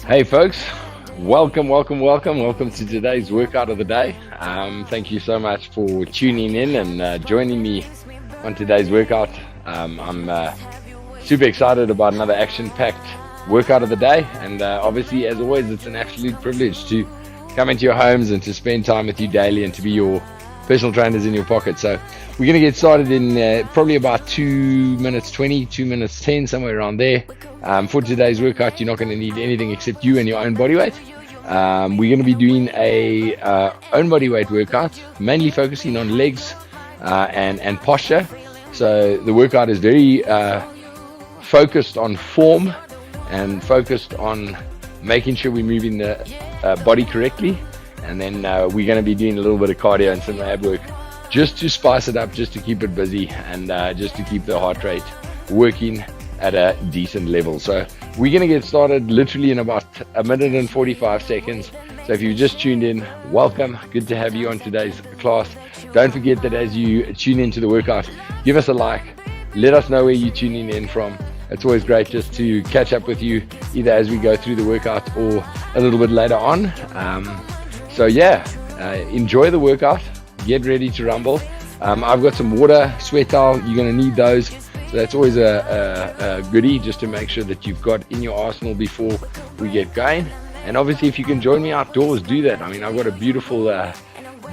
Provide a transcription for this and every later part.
Hey folks, welcome to today's workout of the day. Thank you so much for tuning in and joining me on today's workout. I'm super excited about another action-packed workout of the day, and obviously, as always, it's an absolute privilege to come into your homes and to spend time with you daily and to be your personal trainers in your pocket. So we're going to get started in probably about 2 minutes 20, 2 minutes 10, somewhere around there. For today's workout, you're not going to need anything except you and your own body weight. We're going to be doing a own body weight workout, mainly focusing on legs and posture. So the workout is very focused on form and focused on making sure we're moving the body correctly. And then we're going to be doing a little bit of cardio and some ab work just to spice it up, just to keep it busy, and just to keep the heart rate working at a decent level. So we're going to get started literally in about 1 minute and 45 seconds. So if you've just tuned in, welcome. Good to have you on today's class. Don't forget that as you tune into the workout, give us a like. Let us know where you're tuning in from. It's always great just to catch up with you, either as we go through the workout or a little bit later on. So yeah, enjoy the workout, get ready to rumble. I've got some water, sweat towel, you're going to need those. So that's always a goodie, just to make sure that you've got in your arsenal before we get going. And obviously if you can join me outdoors, do that. I mean, I've got a beautiful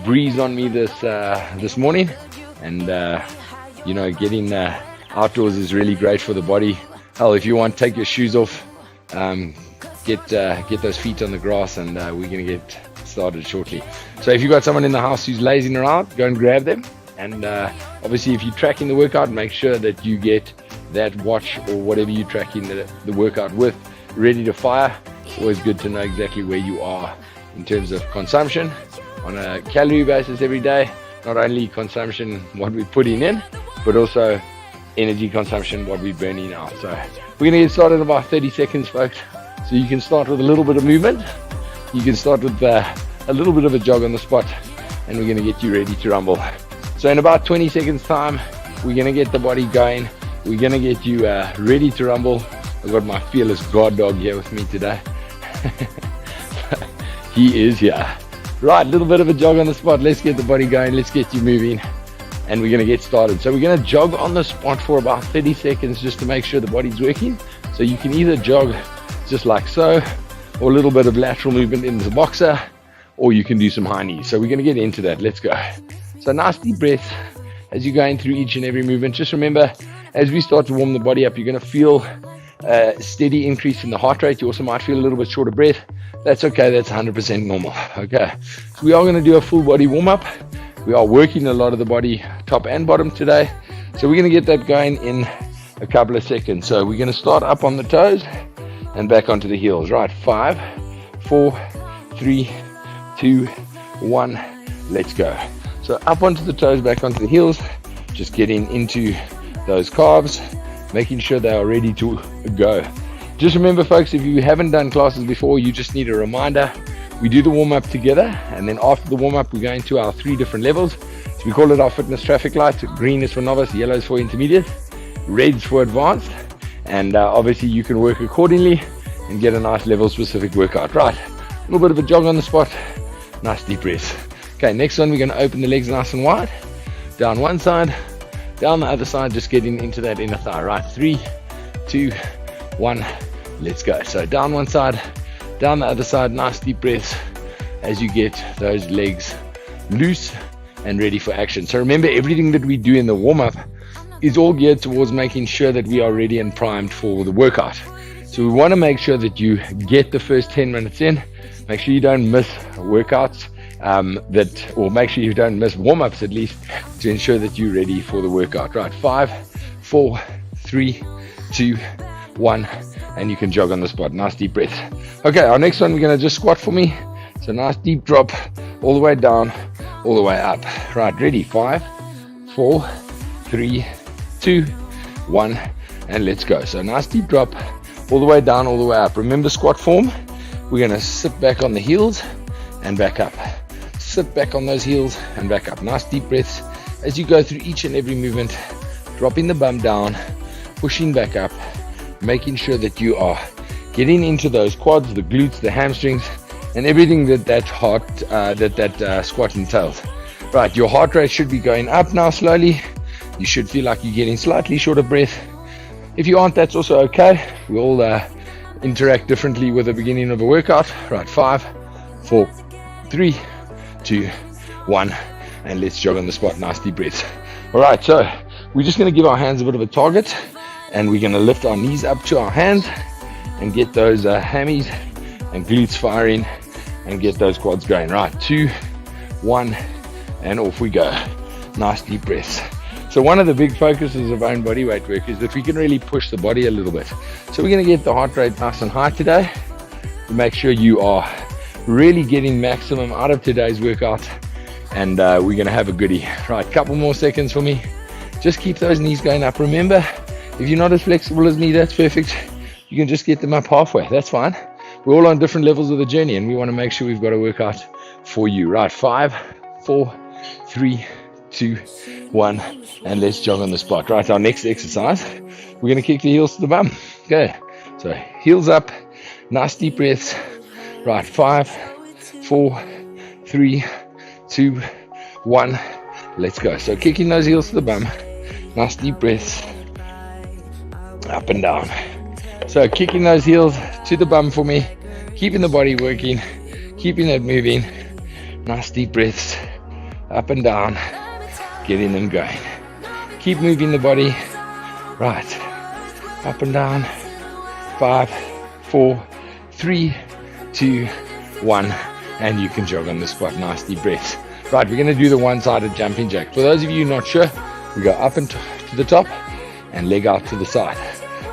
breeze on me this morning, and getting outdoors is really great for the body. Hell, if you want, take your shoes off, get those feet on the grass, and we're going to get started shortly. So if you've got someone in the house who's lazing around, go and grab them. And obviously if you're tracking the workout, make sure that you get that watch or whatever you're tracking the workout with ready to fire. It's always good to know exactly where you are in terms of consumption on a calorie basis every day. Not only consumption, what we're putting in, but also energy consumption, what we're burning out. So we're going to get started in about 30 seconds, folks. So you can start with a little bit of movement. You can start with a little bit of a jog on the spot, and we're going to get you ready to rumble. So in about 20 seconds time, we're going to get the body going. We're going to get you ready to rumble. I've got my fearless guard dog here with me today. He is here. Right, a little bit of a jog on the spot. Let's get the body going. Let's get you moving, and we're going to get started. So we're going to jog on the spot for about 30 seconds just to make sure the body's working. So you can either jog just like so, or a little bit of lateral movement in the boxer, or you can do some high knees. So we're going to get into that. Let's go. So nice deep breath as you're going through each and every movement. Just remember, as we start to warm the body up, you're going to feel a steady increase in the heart rate. You also might feel a little bit short of breath. That's okay. That's 100% normal. Okay. So we are going to do a full body warm up. We are working a lot of the body, top and bottom today. So we're going to get that going in a couple of seconds. So we're going to start up on the toes and back onto the heels. Right. 5, 4, 3, 2, 1. Let's go. So up onto the toes, back onto the heels, just getting into those calves, making sure they are ready to go. Just remember, folks, if you haven't done classes before, you just need a reminder. We do the warm-up together, and then after the warm-up, we go into our 3 different levels. So we call it our fitness traffic light. Green is for novice, yellow is for intermediate, red is for advanced, and obviously you can work accordingly and get a nice level-specific workout. Right, a little bit of a jog on the spot, nice deep breath. Okay, next one, we're going to open the legs nice and wide. Down one side, down the other side, just getting into that inner thigh. Right, 3, 2, 1, let's go. So down one side, down the other side, nice deep breaths as you get those legs loose and ready for action. So remember, everything that we do in the warm-up is all geared towards making sure that we are ready and primed for the workout. So we want to make sure that you get the first 10 minutes in. Make sure you don't miss workouts. Or make sure you don't miss warm-ups at least, to ensure that you're ready for the workout. Right, 5, 4, 3, 2, 1, and you can jog on the spot. Nice deep breath. Okay, our next one, we're going to just squat for me. So nice deep drop, all the way down, all the way up. Right, ready, 5, 4, 3, 2, 1, and let's go. So nice deep drop, all the way down, all the way up. Remember squat form. We're going to sit back on the heels and back up. Sit back on those heels and back up. Nice deep breaths as you go through each and every movement, dropping the bum down, pushing back up, making sure that you are getting into those quads, the glutes, the hamstrings, and everything that squat entails. Right, your heart rate should be going up now slowly. You should feel like you're getting slightly short of breath. If you aren't, that's also okay. We all interact differently with the beginning of a workout. Right, 5, 4, 3, 2, 1, and let's jog on the spot. Nice deep breaths. All right, so we're just going to give our hands a bit of a target, and we're going to lift our knees up to our hands and get those hammies and glutes firing and get those quads going. Right, 2, 1, and off we go. Nice deep breaths. So one of the big focuses of own body weight work is that we can really push the body a little bit. So we're going to get the heart rate nice and high today to make sure you are really getting maximum out of today's workout, and we're going to have a goodie. Right, couple more seconds for me. Just keep those knees going up. Remember, if you're not as flexible as me, that's perfect. You can just get them up halfway. That's fine. We're all on different levels of the journey, and we want to make sure we've got a workout for you. Right, 5, 4, 3, 2, 1, and let's jog on the spot. Right, our next exercise, we're going to kick the heels to the bum. Okay, so heels up, nice deep breaths. Right, 5, 4, 3, 2, 1, let's go. So kicking those heels to the bum, nice deep breaths, up and down. So kicking those heels to the bum for me, keeping the body working, keeping it moving, nice deep breaths, up and down, getting them going. Keep moving the body. Right, up and down. 5, 4, 3, 2, 1, and you can jog on the spot. Nice deep breaths. Right, we're going to do the one-sided jumping jack. For those of you not sure, we go up and to the top and leg out to the side.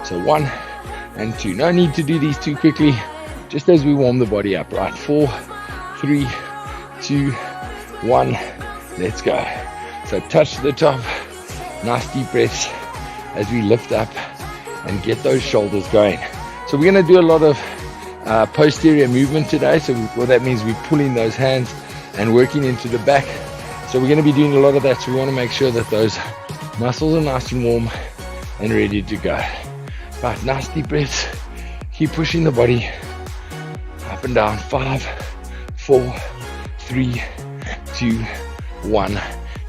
So 1 and 2. No need to do these too quickly, just as we warm the body up. Right, 4, 3, 2, 1, let's go. So touch to the top, nice deep breaths as we lift up and get those shoulders going. So we're going to do a lot of posterior movement today. So what that means, we're pulling those hands and working into the back. So we're going to be doing a lot of that. So we want to make sure that those muscles are nice and warm and ready to go. Right, nice deep breaths. Keep pushing the body up and down. 5, 4, 3, 2, 1,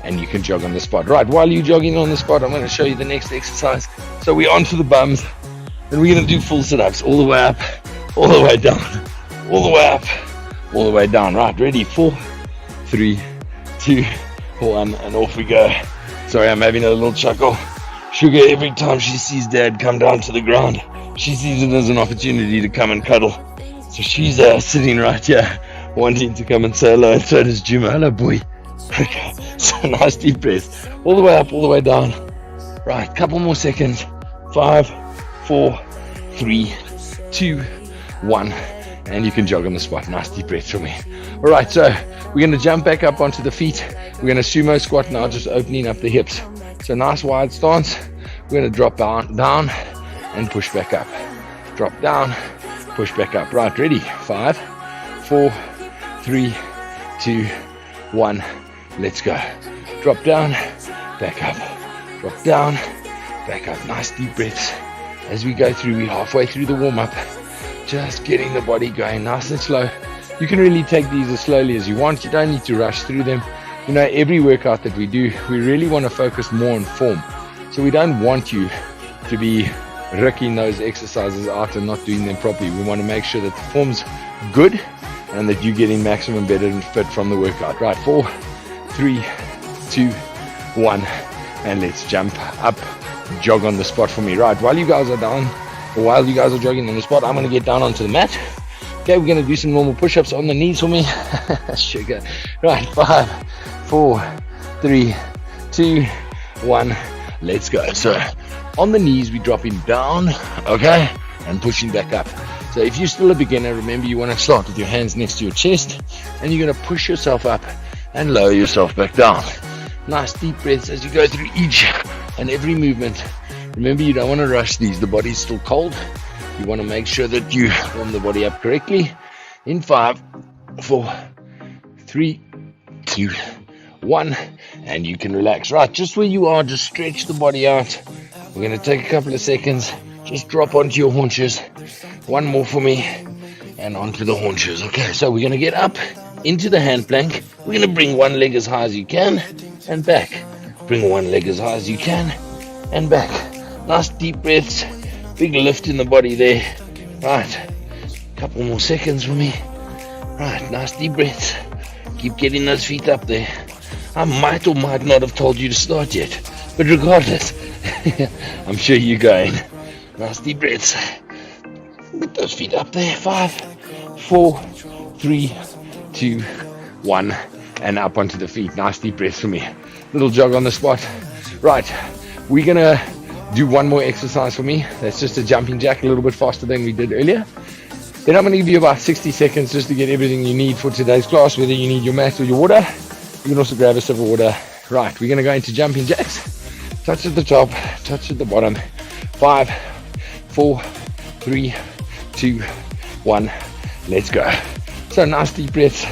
and you can jog on the spot. Right, while you're jogging on the spot, I'm going to show you the next exercise. So we're onto the bums, and we're going to do full sit-ups all the way up, all the way down, all the way up, all the way down. Right, ready? 4, 3, 2, 1, and off we go. Sorry, I'm having a little chuckle. Sugar, every time she sees Dad come down to the ground, she sees it as an opportunity to come and cuddle. So she's sitting right here, wanting to come and say hello, and so does Juma. Hello, boy. Okay, so nice deep breath. All the way up, all the way down. Right, couple more seconds. 5, 4, 3, 2, 1, and you can jog on the spot. Nice deep breath for me. All right, so we're going to jump back up onto the feet. We're going to sumo squat now, just opening up the hips. So nice wide stance. We're going to drop down and push back up. Drop down, push back up. Right, ready? 5, 4, 3, 2, 1. Let's go. Drop down, back up. Drop down, back up. Nice deep breaths. As we go through, we're halfway through the warm-up. Just getting the body going nice and slow. You can really take these as slowly as you want. You don't need to rush through them. You know, every workout that we do, we really want to focus more on form. So we don't want you to be ricking those exercises out and not doing them properly. We want to make sure that the form's good and that you're getting maximum benefit from the workout. Right, 4, 3, 2, 1, and let's jump up, jog on the spot for me. Right, while you guys are down, or while you guys are jogging on the spot, I'm going to get down onto the mat. Okay, we're going to do some normal push-ups on the knees for me. Sugar. Right, 5, 4, 3, 2, 1, let's go. So on the knees, we're dropping down, okay, and pushing back up. So if you're still a beginner, remember you want to start with your hands next to your chest, and you're going to push yourself up and lower yourself back down. Nice deep breaths as you go through each and every movement. Remember, you don't want to rush these. The body's still cold. You want to make sure that you warm the body up correctly. In 5, 4, 3, 2, 1, and you can relax. Right, just where you are, just stretch the body out. We're going to take a couple of seconds. Just drop onto your haunches. One more for me. And onto the haunches. Okay, so we're going to get up into the hand plank. We're going to bring one leg as high as you can and back. Bring one leg as high as you can and back. Nice deep breaths. Big lift in the body there. Right. Couple more seconds for me. Right, nice deep breaths. Keep getting those feet up there. I might or might not have told you to start yet. But regardless, I'm sure you're going. Nice deep breaths. Get those feet up there. 5, 4, 3, 2, 1. And up onto the feet. Nice deep breaths for me. Little jog on the spot. Right. We're going to do one more exercise for me. That's just a jumping jack, a little bit faster than we did earlier. Then I'm going to give you about 60 seconds just to get everything you need for today's class, whether you need your mat or your water. You can also grab a sip of water. Right. We're going to go into jumping jacks. Touch at the top. Touch at the bottom. 5, 4, 3, 2, 1, let's go. So nice deep breaths.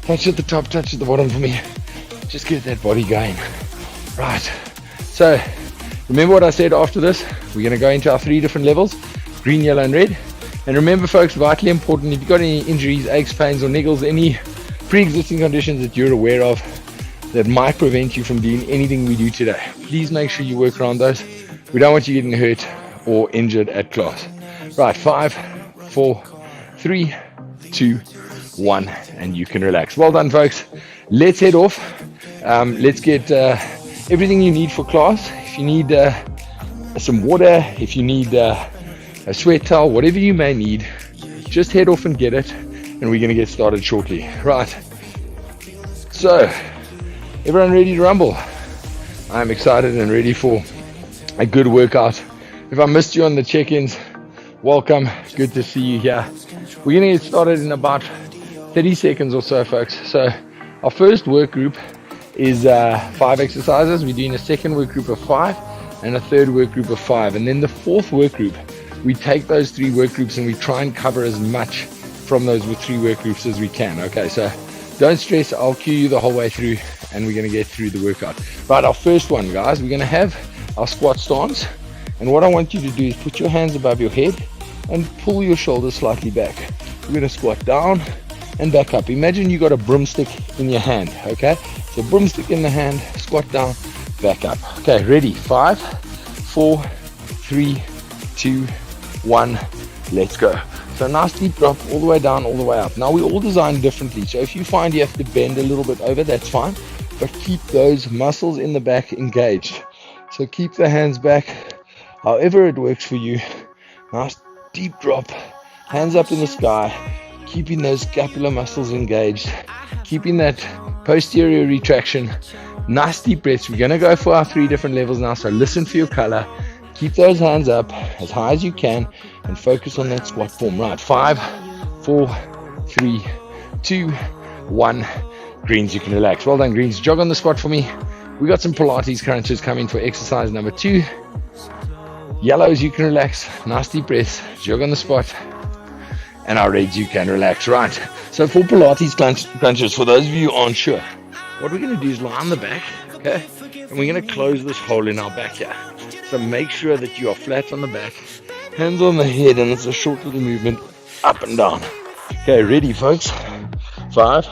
Touch at the top, touch at the bottom for me. Just get that body going. Right. So remember what I said after this? We're going to go into our 3 different levels: green, yellow, and red. And remember, folks, vitally important, if you've got any injuries, aches, pains, or niggles, any pre-existing conditions that you're aware of that might prevent you from doing anything we do today, please make sure you work around those. We don't want you getting hurt or injured at class. Right, 5, 4, 3, 2, 1, and you can relax. Well done, folks. Let's head off. Let's get everything you need for class. If you need some water, if you need a sweat towel, whatever you may need, just head off and get it, and we're going to get started shortly. Right. So, everyone ready to rumble? I'm excited and ready for a good workout. If I missed you on the check-ins, welcome. Good to see you here. We're going to get started in about 30 seconds or so, folks. So our first work group is 5 exercises. We're doing a second work group of 5 and a third work group of 5. And then the fourth work group, we take those 3 work groups and we try and cover as much from those with 3 work groups as we can. Okay, so don't stress. I'll cue you the whole way through and we're going to get through the workout. Right, our first one, guys, we're going to have our squat stance. And what I want you to do is put your hands above your head and pull your shoulders slightly back. We're going to squat down and back up. Imagine you got a broomstick in your hand, okay? So broomstick in the hand, squat down, back up. Okay, ready? 5, 4, 3, 2, 1, let's go. So nice deep drop all the way down, all the way up. Now we're all designed differently. So if you find you have to bend a little bit over, that's fine. But keep those muscles in the back engaged. So keep the hands back, however it works for you. Nice deep drop, hands up in the sky, keeping those scapular muscles engaged, keeping that posterior retraction. Nice deep breaths. We're going to go for our 3 different levels now, so listen for your color. Keep those hands up as high as you can and focus on that squat form. Right, 5, 4, 3, 2, 1. Greens, you can relax. Well done, greens. Jog on the spot for me. We got some Pilates crunches coming for exercise number 2. Yellows, you can relax. Nice deep breaths. Jog on the spot. And our reds, you can relax. Right. So for Pilates crunches, for those of you who aren't sure, what we're going to do is lie on the back, okay? And we're going to close this hole in our back here. So make sure that you are flat on the back, hands on the head, and it's a short little movement up and down. Okay, ready, folks? 5,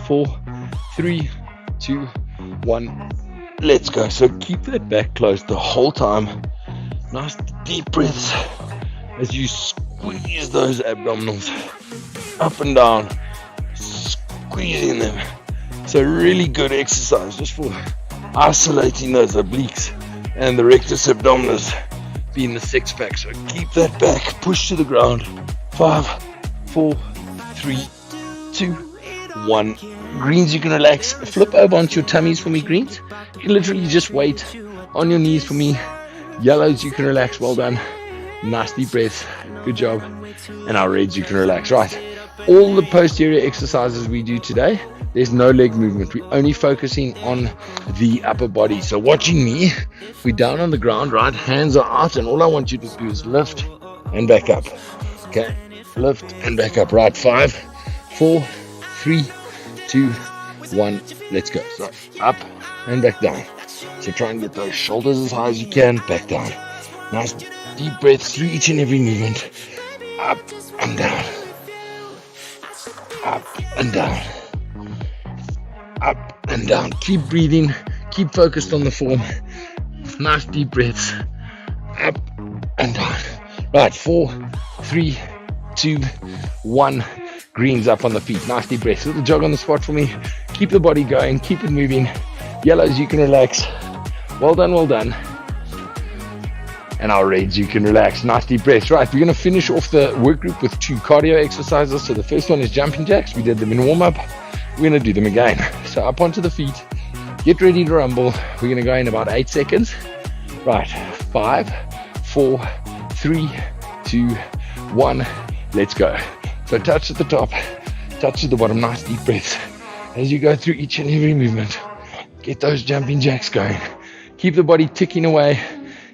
4, 3, 2, 1. Let's go. So keep that back closed the whole time. Nice deep breaths as you squeeze those abdominals up and down, squeezing them. So really good exercise just for isolating those obliques and the rectus abdominis being the 6-pack. So keep that back, push to the ground. 5, 4, 3, 2, 1. Greens, you can relax. Flip over onto your tummies for me, greens. You can literally just wait on your knees for me. Yellows, you can relax. Well done. Nice deep breath. Good job. And our reds, you can relax. Right. All the posterior exercises we do today, there's no leg movement. We're only focusing on the upper body. So watching me, we're down on the ground, right? Hands are out, and all I want you to do is lift and back up. Okay? Lift and back up. Right. 5, 4, 3, 2, 1. Let's go. So up and back down. So try and get those shoulders as high as you can. Back down. Nice deep breaths through each and every movement. up and down, up and down, up and down. Keep breathing, keep focused on the form. Nice deep breaths, up and down. Right, 4, 3, 2, 1. Greens up on the feet, nice deep breaths. Little jog on the spot for me. Keep the body going, keep it moving. Yellows, you can relax. Well done, well done. And our reds, you can relax. Nice deep breaths. Right, we're going to finish off the work group with 2 cardio exercises. So the first one is jumping jacks. We did them in warm up. We're going to do them again. So up onto the feet. Get ready to rumble. We're going to go in about 8 seconds. Right, 5, 4, 3, 2, 1. Let's go. So touch at the top, touch at the bottom. Nice deep breaths. As you go through each and every movement, get those jumping jacks going. Keep the body ticking away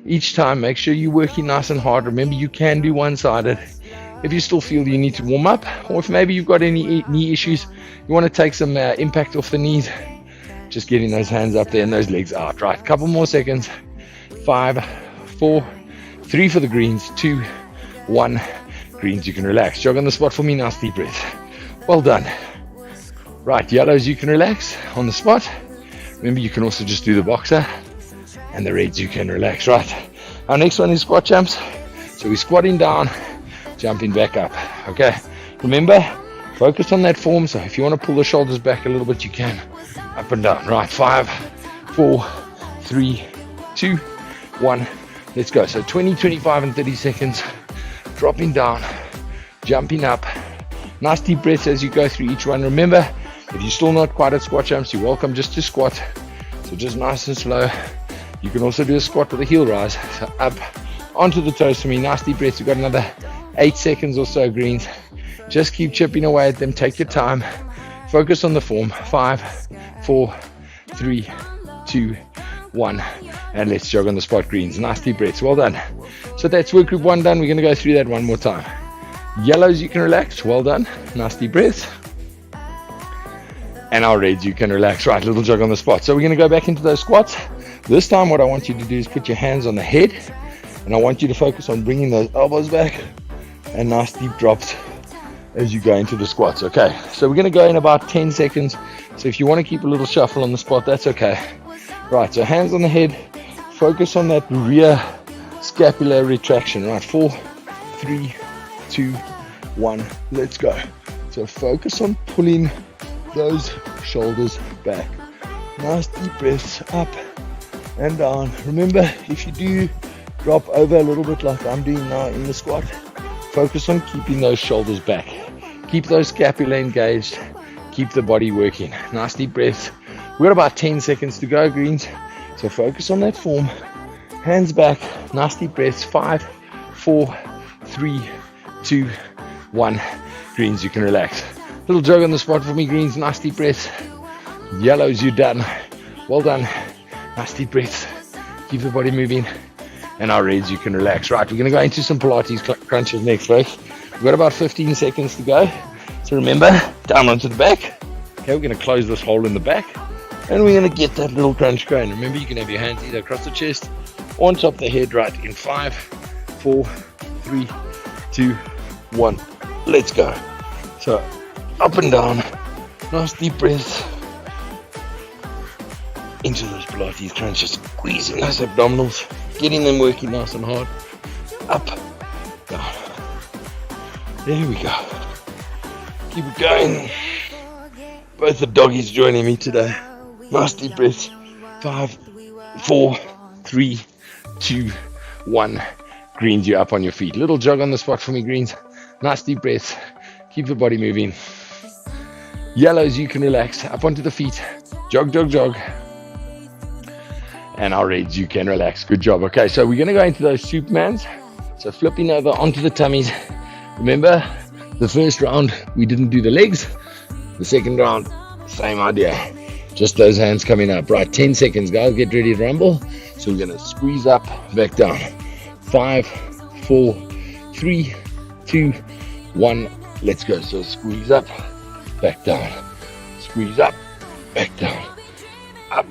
each time. Make sure you're working nice and hard. Remember, you can do one-sided. If you still feel you need to warm up, or if maybe you've got any knee issues, you want to take some impact off the knees, just getting those hands up there and those legs out. Right, a couple more seconds. 5, 4, 3 for the greens, 2, 1. Greens, you can relax. Jog on the spot for me. Nice deep breath. Well done. Right, yellows, you can relax on the spot. Remember, you can also just do the boxer. And the reds, you can relax. Right, our next one is squat jumps. So we're squatting down, jumping back up. Okay, remember, focus on that form. So if you want to pull the shoulders back a little bit, you can. Up and down. Right, 5, 4, 3, 2, 1. Let's go. So 20, 25 and 30 seconds. Dropping down, jumping up. Nice deep breaths as you go through each one. Remember, if you're still not quite at squat jumps, you're welcome just to squat. So just nice and slow. You can also do a squat with a heel rise. So up onto the toes for me. Nice deep breaths. We've got another 8 seconds or so, greens. Just keep chipping away at them. Take your time. Focus on the form. 5, 4, 3, 2, 1. And let's jog on the spot, greens. Nice deep breaths. Well done. So that's work group 1 done. We're going to go through that one more time. Yellows, you can relax. Well done. Nice deep breaths. And our reds, you can relax. Right, little jog on the spot. So we're going to go back into those squats. This time what I want you to do is put your hands on the head. And I want you to focus on bringing those elbows back. And nice deep drops as you go into the squats. Okay, so we're going to go in about 10 seconds. So if you want to keep a little shuffle on the spot, that's okay. Right, so hands on the head. Focus on that rear scapular retraction. Right, 4, 3, 2, 1. Let's go. So focus on pulling those shoulders back. Nice deep breaths up and down. Remember, if you do drop over a little bit like I'm doing now in the squat, focus on keeping those shoulders back. Keep those scapula engaged. Keep the body working. Nice deep breaths. We've got about 10 seconds to go, greens. So focus on that form. Hands back. Nice deep breaths. 5, 4, 3, 2, 1. Greens, you can relax. Little jog on the spot for me, greens. Nice deep breaths. Yellows, you're done. Well done. Nice deep breaths. Keep the body moving. And our reds, you can relax. Right, we're going to go into some Pilates crunches next, folks. We've got about 15 seconds to go. So remember, down onto the back. Okay, we're going to close this hole in the back. And we're going to get that little crunch going. Remember, you can have your hands either across the chest or on top of the head. Right, in 5, 4, 3, 2, 1. Let's go. So, up and down. Nice deep breaths. Into those Pilates crunches. Squeezing those abdominals. Getting them working nice and hard. Up, down. There we go. Keep it going. Both the doggies joining me today. Nice deep breaths. 5, 4, 3, 2, 1. Greens, you up on your feet. Little jog on the spot for me, greens. Nice deep breaths. Keep the body moving. Yellows, you can relax. Up onto the feet. Jog, jog, jog. And our reds, you can relax. Good job. Okay, so we're going to go into those Supermans. So flipping over onto the tummies. Remember, the first round, we didn't do the legs. The second round, same idea. Just those hands coming up. Right, 10 seconds, guys. Get ready to rumble. So we're going to squeeze up, back down. 5, 4, 3, 2, 1. Let's go. So squeeze up, back down. Squeeze up, back down. Up,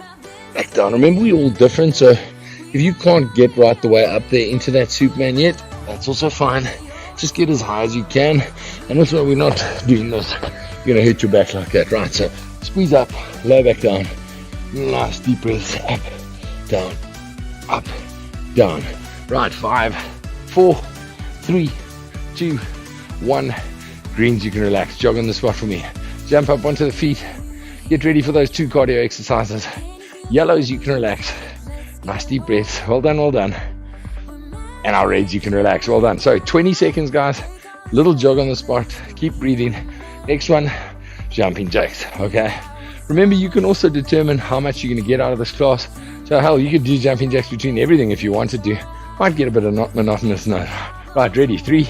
back down. Remember, we're all different. So if you can't get right the way up there into that Superman yet, that's also fine. Just get as high as you can. And also, we're not doing this, you're going to hit your back like that, right? So squeeze up, lower back down. Nice deep breaths. Up, down, up, down. Right, 5, 4, 3, 2, 1. Greens, you can relax. Jog on the spot for me. Jump up onto the feet. Get ready for those 2 cardio exercises. Yellows, you can relax. Nice deep breaths. Well done, well done. And our reds, you can relax. Well done. So 20 seconds, guys. Little jog on the spot. Keep breathing. Next one, jumping jacks. Okay. Remember, you can also determine how much you're going to get out of this class. So hell, you could do jumping jacks between everything if you wanted to. Might get a bit of not monotonous now. Right, ready? 3,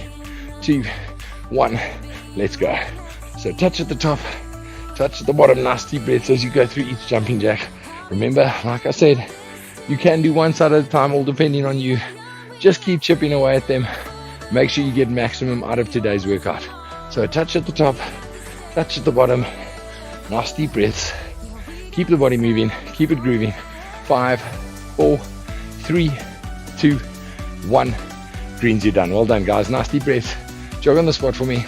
2, 1. Let's go. So touch at the top, touch at the bottom. Nice deep breaths as you go through each jumping jack. Remember, like I said, you can do one side at a time, all depending on you. Just keep chipping away at them. Make sure you get maximum out of today's workout. So touch at the top, touch at the bottom. Nice deep breaths. Keep the body moving, keep it grooving. 5, 4, 3, 2, 1. Greens, you're done. Well done, guys. Nice deep breaths. Jog on the spot for me.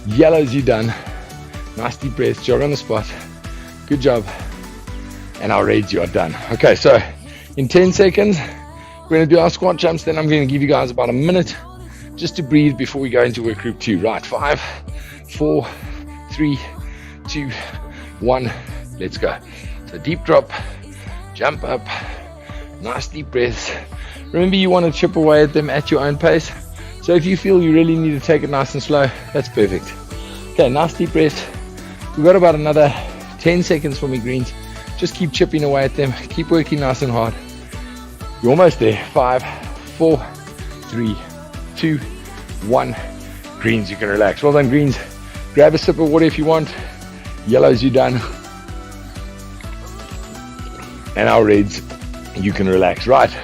Yellows, you're done. Nice deep breaths. Jog on the spot. Good job. And our reds, you are done. Okay, so in 10 seconds, we're going to do our squat jumps. Then I'm going to give you guys about a minute just to breathe before we go into work group 2. Right, 5, 4, 3, 2, 1. Let's go. So deep drop, jump up, nice deep breaths. Remember, you want to chip away at them at your own pace. So if you feel you really need to take it nice and slow, that's perfect. Okay, nice deep breaths. We've got about another 10 seconds for me, greens. Just keep chipping away at them. Keep working nice and hard. You're almost there. 5, 4, 3, 2, 1. Greens, you can relax. Well done, greens. Grab a sip of water if you want. Yellows, you're done. And our reds, you can relax. Right,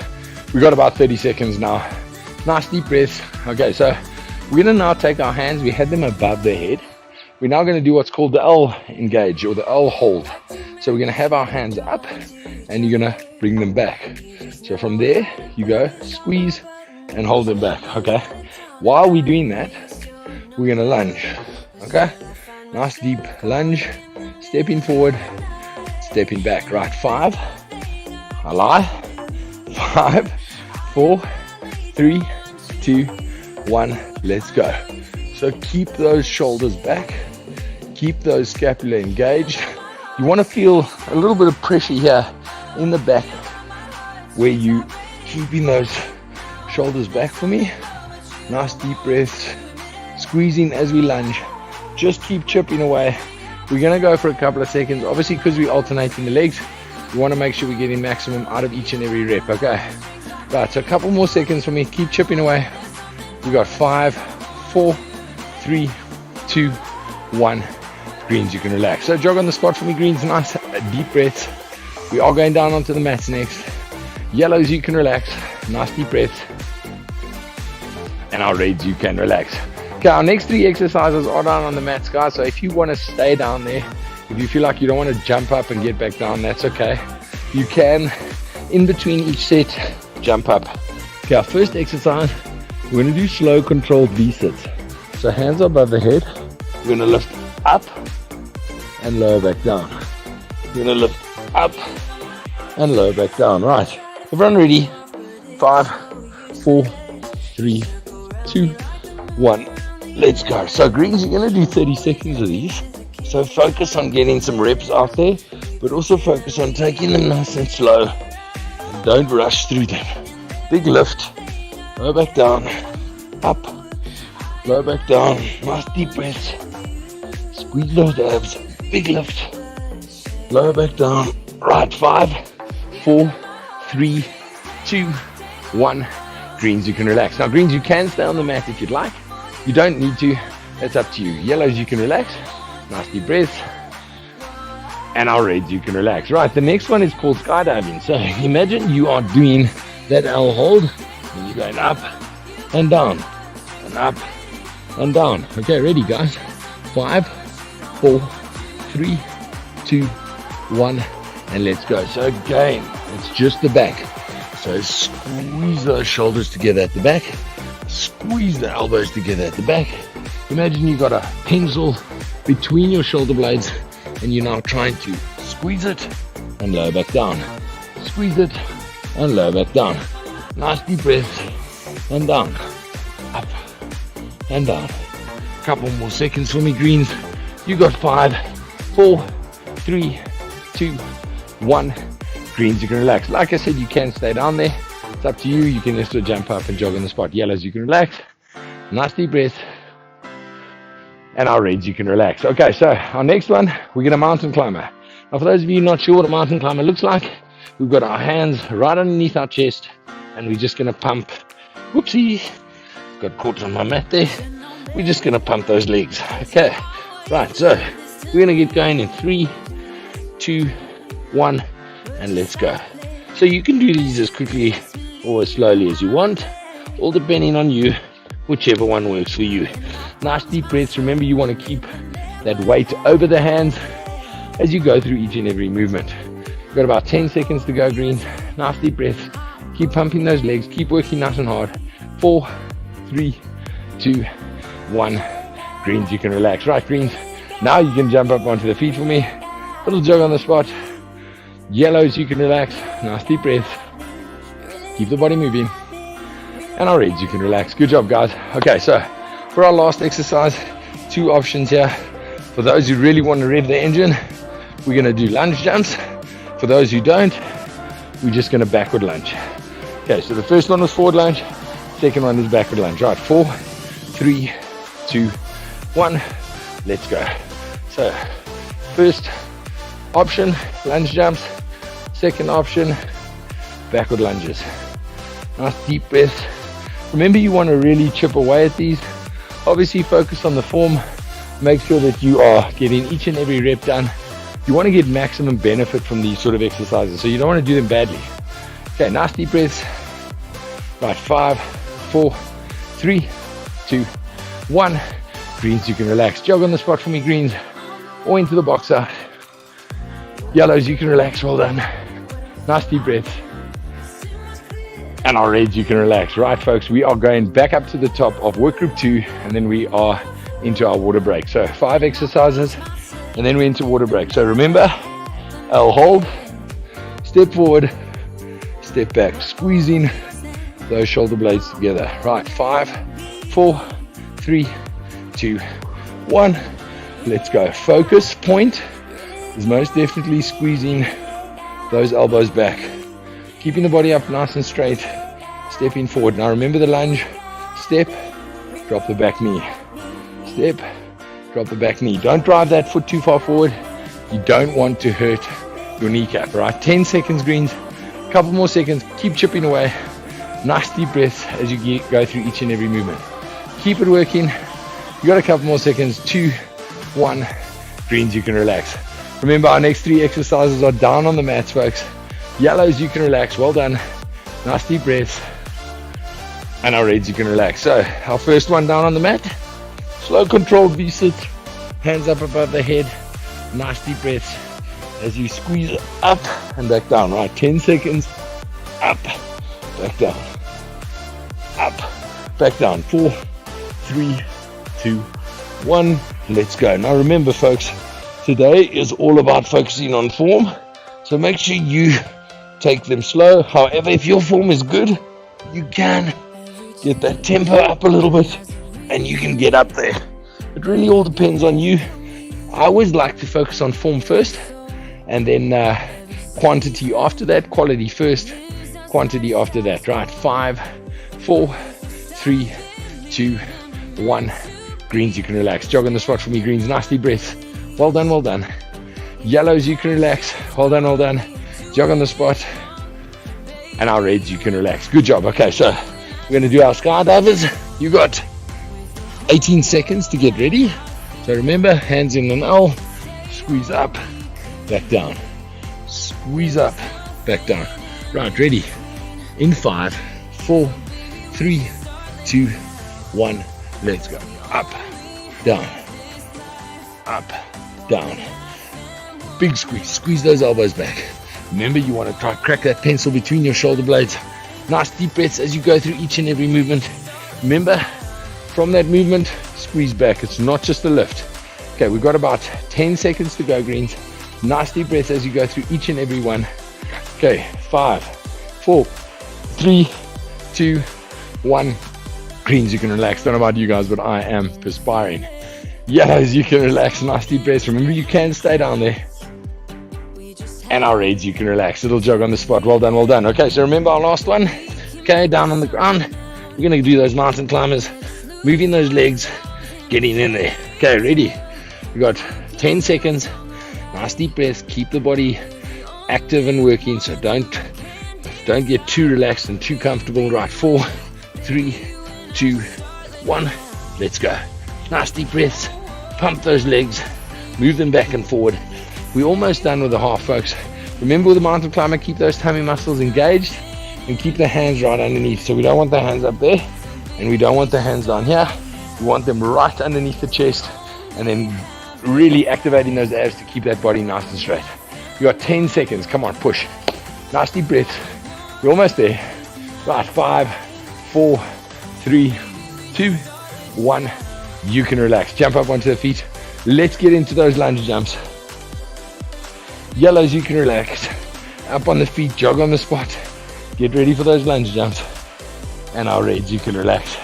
we've got about 30 seconds now. Nice deep breaths. Okay, so we're going to now take our hands. We had them above the head. We're now going to do what's called the L engage or the L hold. So we're going to have our hands up and you're going to bring them back. So from there, you go squeeze and hold them back. Okay, while we're doing that, we're going to lunge. Okay, nice deep lunge, stepping forward, stepping back. Right, 5, I lie, 5, 4, 3, 2, 1, let's go. So keep those shoulders back, keep those scapula engaged. You want to feel a little bit of pressure here in the back where you keeping those shoulders back for me. Nice deep breaths, squeezing as we lunge. Just keep chipping away. We're going to go for a couple of seconds. Obviously, because we're alternating the legs, we want to make sure we're getting maximum out of each and every rep. Okay, right, so a couple more seconds for me. Keep chipping away. We got 5, 4, 3, 2, 1. Greens, you can relax. So jog on the spot for me, greens. Nice deep breaths. We are going down onto the mats next. Yellows, you can relax. Nice deep breaths. And our reds, you can relax. Okay, our next 3 exercises are down on the mats, guys. So if you want to stay down there, if you feel like you don't want to jump up and get back down, that's okay. You can, in between each set, jump up. Okay, our first exercise, we're going to do slow controlled V-sits. So hands above the head. We're going to lift up and lower back down. We're going to lift up and lower back down. Right, everyone ready? 5, 4, 3, 2, 1. Let's go. So greens, you're going to do 30 seconds of these. So focus on getting some reps out there, but also focus on taking them nice and slow. And don't rush through them. Big lift, lower back down, up, lower back down. Nice deep breaths. Squeeze those abs. Big lift, lower back down. Right, 5, 4, 3, 2, 1. Greens, you can relax. Now greens, you can stay on the mat if you'd like. You don't need to. That's up to you. Yellows, you can relax. Nice deep breaths. And our reds, you can relax. Right, the next one is called skydiving. So imagine you are doing that L hold and you're going up and down and up and down. Okay, ready, guys? 5, 4, 3, 2, 1, and let's go. So again, it's just the back. So squeeze those shoulders together at the back. Squeeze the elbows together at the back. Imagine you got a pencil between your shoulder blades and you're now trying to squeeze it and lower back down. Squeeze it and lower back down. Nice deep breath and down. Up and down. Couple more seconds for me, greens. You got 5, 4, 3, 2, 1. Greens, you can relax. Like I said, you can stay down there. It's up to you. You can just jump up and jog on the spot. Yellows, you can relax. Nice deep breath. And our reds, you can relax. Okay, so our next one, we're going to mountain climber. Now, for those of you not sure what a mountain climber looks like, we've got our hands right underneath our chest, and we're just going to pump. Whoopsie. Got caught on my mat there. We're just going to pump those legs. Okay, right, so we're going to get going in 3, 2, 1, and let's go. So you can do these as quickly or as slowly as you want, all depending on you, whichever one works for you. Nice deep breaths. Remember, you want to keep that weight over the hands as you go through each and every movement. You've got about 10 seconds to go, greens. Nice deep breaths. Keep pumping those legs. Keep working nice and hard. 4, 3, 2, 1. Greens, you can relax. Right, greens. Now you can jump up onto the feet for me. Little jog on the spot. Yellows, you can relax. Nice deep breath. Keep the body moving. And our reds, you can relax. Good job, guys. Okay, so for our last exercise, 2 options here. For those who really want to rev the engine, we're going to do lunge jumps. For those who don't, we're just going to backward lunge. Okay, so the first one was forward lunge. Second one is backward lunge. Right, 4, 3, 2, 1. Let's go. So, first option, lunge jumps. Second option, backward lunges. Nice deep breath. Remember, you want to really chip away at these. Obviously, focus on the form. Make sure that you are getting each and every rep done. You want to get maximum benefit from these sort of exercises, so you don't want to do them badly. Okay, nice deep breaths. Right, 5, 4, 3, 2, 1. Greens, you can relax. Jog on the spot for me, greens. Or into the box out. Yellows, you can relax. Well done. Nice deep breaths. And our reds, you can relax. Right, folks, we are going back up to the top of work group 2, and then we are into our water break. So 5 exercises, and then we're into water break. So remember, I'll hold, step forward, step back, squeezing those shoulder blades together. Right, 5, 4, 3, 2, 1. Let's go. Focus point is most definitely squeezing those elbows back, keeping the body up nice and straight, stepping forward. Now remember the lunge. Step, drop the back knee. Step, drop the back knee. Don't drive that foot too far forward. You don't want to hurt your kneecap. Right, 10 seconds, greens. Couple more seconds. Keep chipping away. Nice deep breaths as you go through each and every movement. Keep it working. You got a couple more seconds. 2, 1. Greens, you can relax. Remember, our next 3 exercises are down on the mats, folks. Yellows, you can relax. Well done. Nice deep breaths. And our reds, you can relax. So our first one down on the mat. Slow controlled V-sit. Hands up above the head. Nice deep breaths as you squeeze up and back down. Right, 10 seconds. Up, back down. Up, back down. 4, 3, 2, 1. Let's go. Now remember, folks, today is all about focusing on form. So make sure you take them slow. However, if your form is good, you can get that tempo up a little bit and you can get up there. It really all depends on you. I always like to focus on form first and then quantity after that. Quality first, quantity after that. Right, 5, 4, 3, 2, 1. Greens, you can relax. Jog on the spot for me, greens. Nice deep breath. Well done, well done. Yellows, you can relax. Well done, well done. Jog on the spot. And our reds, you can relax. Good job. Okay, so we're going to do our skydivers. You got 18 seconds to get ready. So remember, hands in an L. Squeeze up, back down. Squeeze up, back down. Right, ready. In 5, 4, 3, 2, 1. Let's go. Up, down, up, down. Big squeeze. Squeeze those elbows back. Remember, you want to try crack that pencil between your shoulder blades. Nice deep breaths as you go through each and every movement. Remember, from that movement, squeeze back. It's not just a lift. Okay, we've got about 10 seconds to go, greens. Nice deep breaths as you go through each and every one. Okay, 5, 4, 3, 2, 1. Greens, you can relax. Don't know about you guys, but I am perspiring. Yellows, you can relax. Nice deep breaths. Remember, you can stay down there. And our reds, you can relax. Little jog on the spot. Well done, well done. Okay, so remember our last one. Okay, down on the ground. We're going to do those mountain climbers. Moving those legs, getting in there. Okay, ready? We got 10 seconds. Nice deep breaths. Keep the body active and working. So don't get too relaxed and too comfortable. Right, 4, 3, 2, 1. Let's go. Nice deep breaths. Pump those legs. Move them back and forward. We're almost done with the half, folks. Remember, with the mountain climber, keep those tummy muscles engaged and keep the hands right underneath. So we don't want the hands up there and we don't want the hands down here. We want them right underneath the chest, and then really activating those abs to keep that body nice and straight. You got 10 seconds. Come on, push. Nice deep breaths. You're almost there. Right, 5, 4, 3, 2, 1. You can relax. Jump up onto the feet. Let's get into those lunge jumps. Yellows, you can relax. Up on the feet, jog on the spot. Get ready for those lunge jumps. And our reds, you can relax.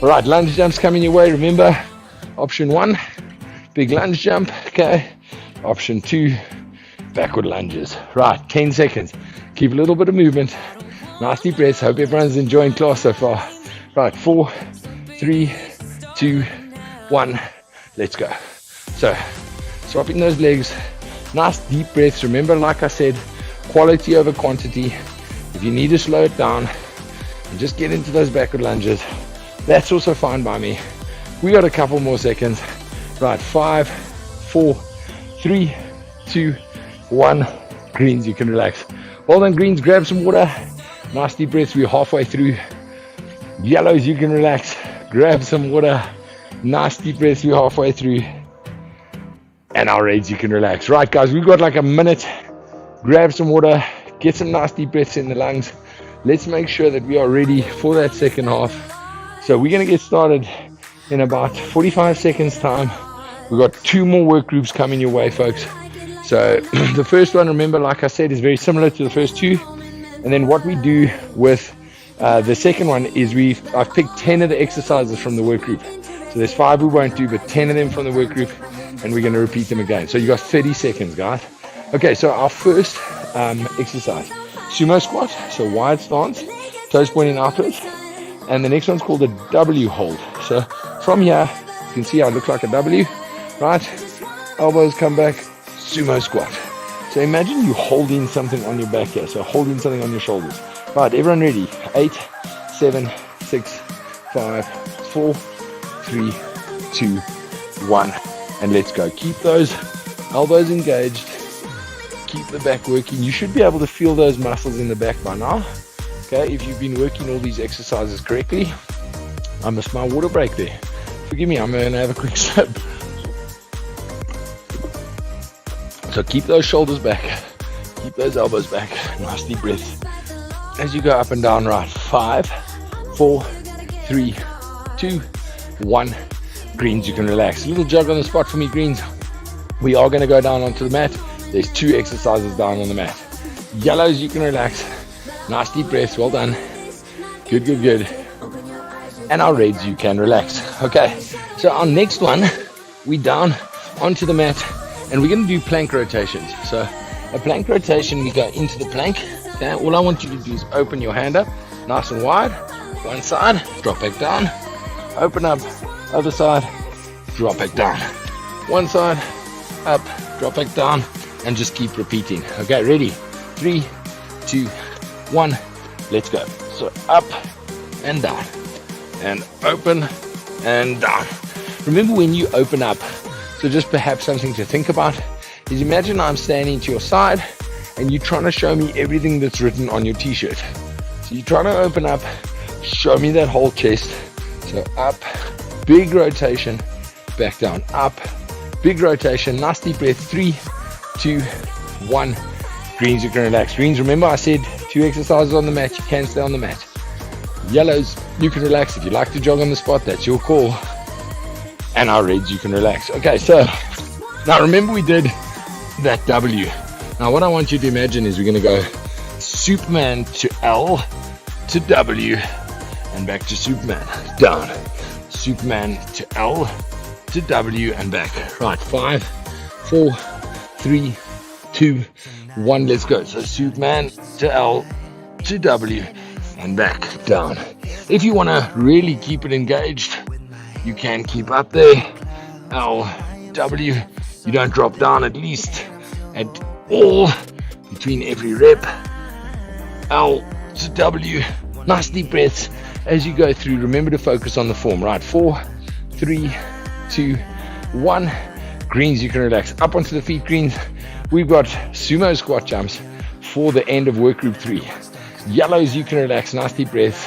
All right, lunge jumps coming your way. Remember, option 1, big lunge jump. Okay. Option 2, backward lunges. Right, 10 seconds. Keep a little bit of movement. Nice deep breaths. Hope everyone's enjoying class so far. Right, 4, 3, 2, 1. Let's go. So, swapping those legs. Nice deep breaths. Remember, like I said, quality over quantity. If you need to slow it down and just get into those backward lunges, that's also fine by me. We got a couple more seconds. Right, 5, 4, 3, 2, 1. Greens, you can relax. Well done, greens. Grab some water. Nice deep breaths. We're halfway through. Yellows, you can relax. Grab some water. Nice deep breaths. We're halfway through. And our reds, you can relax. Right, guys, we've got like a minute. Grab some water. Get some nice deep breaths in the lungs. Let's make sure that we are ready for that second half. So we're going to get started in about 45 seconds time. We've got 2 more work groups coming your way, folks. So the first one, remember, like I said, is very similar to the first 2. And then what we do with the second one is I've picked 10 of the exercises from the work group. So there's 5 we won't do, but 10 of them from the work group, and we're going to repeat them again. So you got 30 seconds, guys. Okay, so our first exercise, sumo squat. So wide stance, toes pointing outwards. And the next one's called a W hold. So from here, you can see how it looks like a W, right? Elbows come back, sumo squat. So imagine you holding something on your back here. So holding something on your shoulders. Right, everyone ready? 8, 7, 6, 5, 4, 3, 2, 1. And let's go. Keep those elbows engaged. Keep the back working. You should be able to feel those muscles in the back by now. Okay, if you've been working all these exercises correctly. I missed my water break there. Forgive me, I'm going to have a quick sip. So keep those shoulders back. Keep those elbows back. Nice deep breath. As you go up and down, right. 5, 4, 3, 2, 1. Greens, you can relax. A little jog on the spot for me, greens. We are going to go down onto the mat. There's 2 exercises down on the mat. Yellows, you can relax. Nice deep breaths. Well done. Good, good, good. And our reds, you can relax. Okay, so our next one, we down onto the mat, and we're going to do plank rotations. So a plank rotation, we go into the plank. Okay, all I want you to do is open your hand up, nice and wide. One side, drop back down. Open up, other side, drop back down. One side, up, drop back down, and just keep repeating. Okay, ready? 3, 2, 1. Let's go. So up and down, and open and down. Remember, when you open up, so just perhaps something to think about is, imagine I'm standing to your side and you're trying to show me everything that's written on your t-shirt. So you're trying to open up, show me that whole chest. So up, big rotation, back down, up, big rotation, nice deep breath. 3, 2, 1. Greens, you can relax. Greens, remember I said 2 exercises on the mat. You can stay on the mat. Yellows, you can relax. If you like to jog on the spot, that's your call. And our reds, you can relax. Okay, so now remember we did that W. Now what I want you to imagine is we're going to go Superman to L to W and back to Superman. Down. Superman to L to W and back. Right, 5, 4, 3, 2, 1. Let's go. So Superman to L to W and back. Down. If you want to really keep it engaged, you can keep up there. L, W. You don't drop down, at least at all between every rep. L to W. Nice deep breaths as you go through. Remember to focus on the form. Right, 4, 3, 2, 1. Greens, you can relax. Up onto the feet, greens. We've got sumo squat jumps for the end of work group 3. Yellows, you can relax. Nice deep breaths.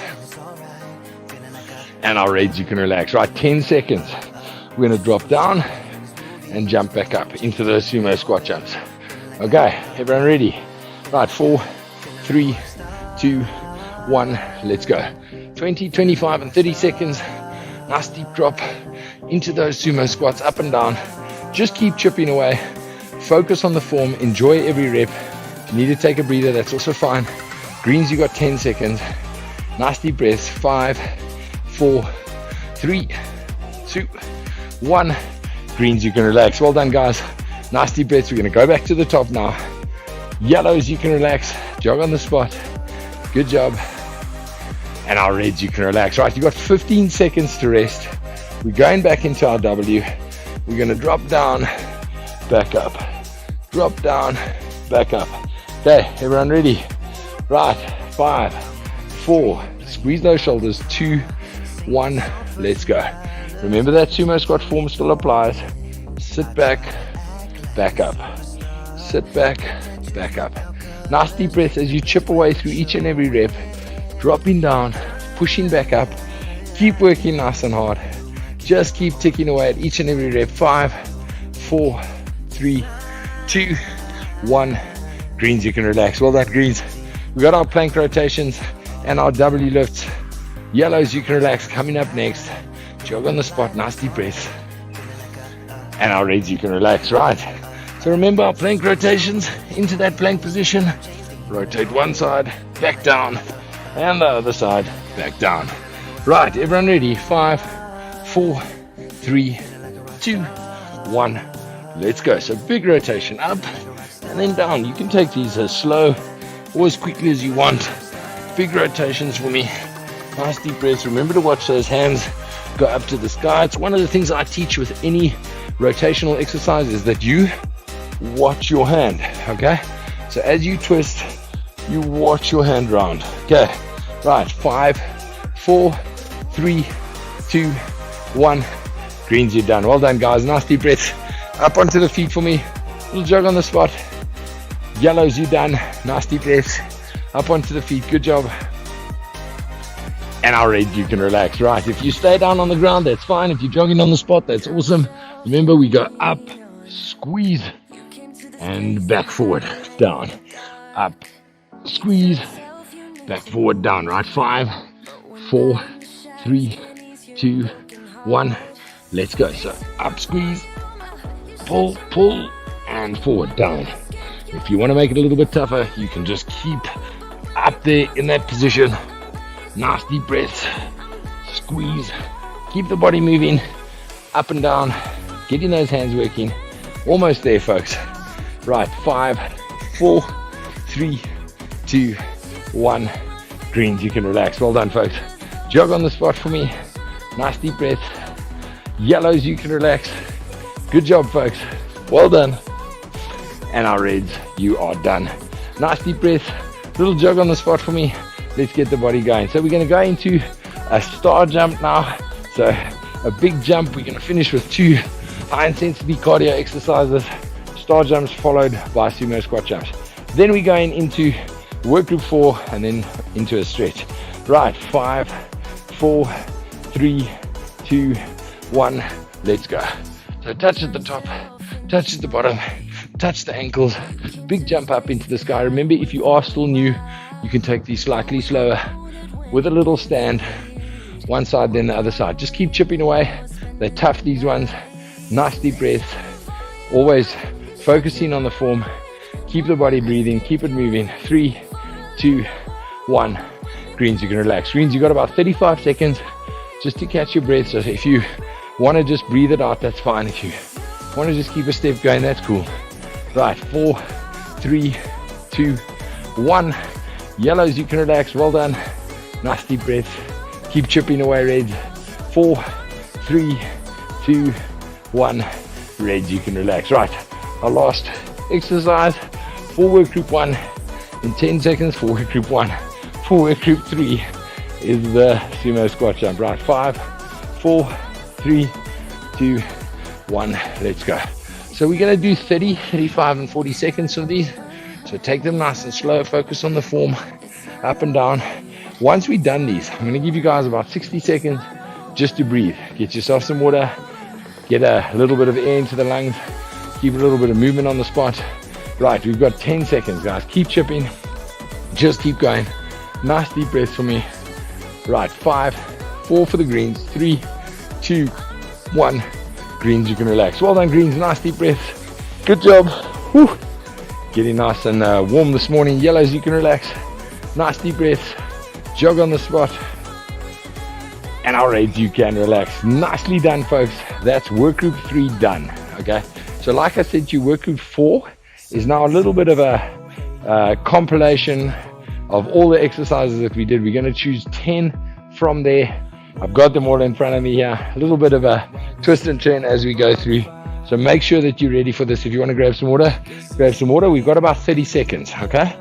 And our reds, you can relax. Right, 10 seconds. We're going to drop down and jump back up into those sumo squat jumps. Okay, everyone ready? Right, 4, 3, 2, 1. Let's go. 20, 25, and 30 seconds. Nice deep drop into those sumo squats, up and down. Just keep chipping away. Focus on the form. Enjoy every rep. If you need to take a breather, that's also fine. Greens, you got 10 seconds. Nice deep breaths. 5, 4, 3, 2, 1. Greens, you can relax. Well done, guys. Nice deep breaths. We're going to go back to the top now. Yellows, you can relax. Jog on the spot. Good job. And our reds, you can relax. Right, you got 15 seconds to rest. We're going back into our W. We're going to drop down, back up. Drop down, back up. Okay, everyone ready? Right, 5, 4. Squeeze those shoulders. 2, 1. Let's go. Remember that sumo squat form still applies. Sit back, back up. Sit back, back up. Nice deep breaths as you chip away through each and every rep. Dropping down, pushing back up. Keep working nice and hard. Just keep ticking away at each and every rep. 5, 4, 3, 2, 1. Greens, you can relax. Well done, greens. We got our plank rotations and our W lifts. Yellows, you can relax. Coming up next. Jog on the spot, nice deep breaths. And our reds, you can relax. Right. So remember our plank rotations into that plank position. Rotate one side, back down, and the other side, back down. Right, everyone ready? 5, 4, 3, 2, 1. Let's go. So big rotation up and then down. You can take these as slow or as quickly as you want. Big rotations for me. Nice deep breaths. Remember to watch those hands go up to the sky. It's one of the things I teach with any rotational exercise is that you watch your hand. Okay, so as you twist, you watch your hand round. Okay, right, 5, 4, 3, 2, 1. Greens, you're done. Well done, guys. Nice deep breaths. Up onto the feet for me. Little jog on the spot. Yellows, you're done. Nice deep breaths. Up onto the feet. Good job. And our red, you can relax. Right, if you stay down on the ground, that's fine. If you're jogging on the spot, that's awesome. Remember, we go up, squeeze, and back forward, down. Up, squeeze, back forward, down. Right, 5, 4, 3, 2, 1. Let's go. So up, squeeze, pull, pull, and forward, down. If you want to make it a little bit tougher, you can just keep up there in that position. Nice deep breaths. Squeeze. Keep the body moving up and down. Getting those hands working. Almost there, folks. Right, 5, 4, 3, 2, 1. Greens, you can relax. Well done, folks. Jog on the spot for me. Nice deep breaths. Yellows, you can relax. Good job, folks. Well done. And our reds, you are done. Nice deep breaths. Little jog on the spot for me. Let's get the body going. So we're going to go into a star jump now. So a big jump. We're going to finish with 2 high intensity cardio exercises. Star jumps followed by sumo squat jumps. Then we're going into work group 4 and then into a stretch. Right, 5, 4, 3, 2, 1. Let's go. So touch at the top, touch at the bottom, touch the ankles. Big jump up into the sky. Remember, if you are still new, you can take these slightly slower. with a little stand, one side then the other side. Just keep chipping away. They're tough, these ones. Nice deep breaths. Always focusing on the form. Keep the body breathing, keep it moving. 3, 2, 1. Greens, you can relax. Greens, you got about 35 seconds just to catch your breath. So if you want to just breathe it out, that's fine. If you want to just keep a step going, that's cool. Right, 4, 3, 2, 1. Yellows, you can relax. Well done. Nice deep breath. Keep chipping away, reds. 4, 3, 2, 1. Reds, you can relax. Right, our last exercise for work group 1 in 10 seconds. For work group 1. For work group 3 is the sumo squat jump. Right, 5, 4, 3, 2, 1. Let's go. So we're going to do 30, 35, and 40 seconds of these. So take them nice and slow. Focus on the form, up and down. Once we've done these, I'm going to give you guys about 60 seconds just to breathe. Get yourself some water. Get a little bit of air into the lungs. Keep a little bit of movement on the spot. Right, we've got 10 seconds, guys. Keep chipping. Just keep going. Nice deep breath for me. Right, 5, 4 for the greens. 3, 2, 1. Greens, you can relax. Well done, greens. Nice deep breath. Good job. Whew. Getting nice and warm this morning. Yellows, you can relax. Nice deep breath. Jog on the spot. And our reds, you can relax. Nicely done, folks. That's work group 3 done. Okay. So like I said to you, work group 4 is now a little bit of a compilation of all the exercises that we did. We're going to choose 10 from there. I've got them all in front of me here. A little bit of a twist and turn as we go through. So make sure that you're ready for this. If you want to grab some water, grab some water. We've got about 30 seconds, okay?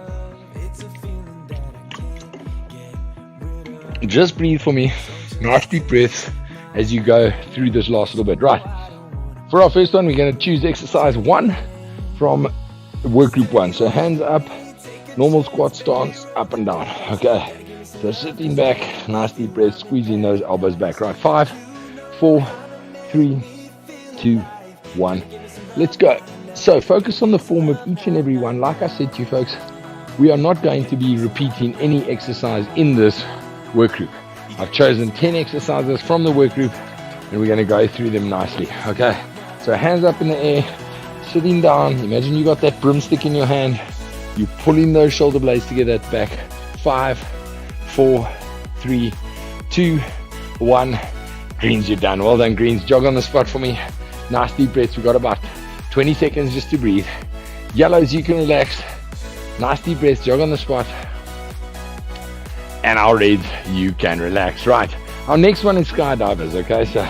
Just breathe for me. Nice deep breaths as you go through this last little bit. Right. For our first one, we're going to choose exercise 1 from work group 1. So hands up, normal squat stance, up and down. Okay. So sitting back, nice deep breath, squeezing those elbows back. Right, 5, 4, 3, 2, 1. Let's go. So focus on the form of each and every one. Like I said to you folks, we are not going to be repeating any exercise in this work group. I've chosen 10 exercises from the work group and we're going to go through them nicely. Okay, so hands up in the air, sitting down. Imagine you got that broomstick in your hand. You're pulling those shoulder blades together at the back. 5, 4, 3, 2, 1. Greens, you're done. Well done, greens. Jog on the spot for me. Nice deep breaths. We've got about 20 seconds just to breathe. Yellows, you can relax. Nice deep breaths. Jog on the spot. And our reds, you can relax. Right. Our next one is skydivers. Okay, so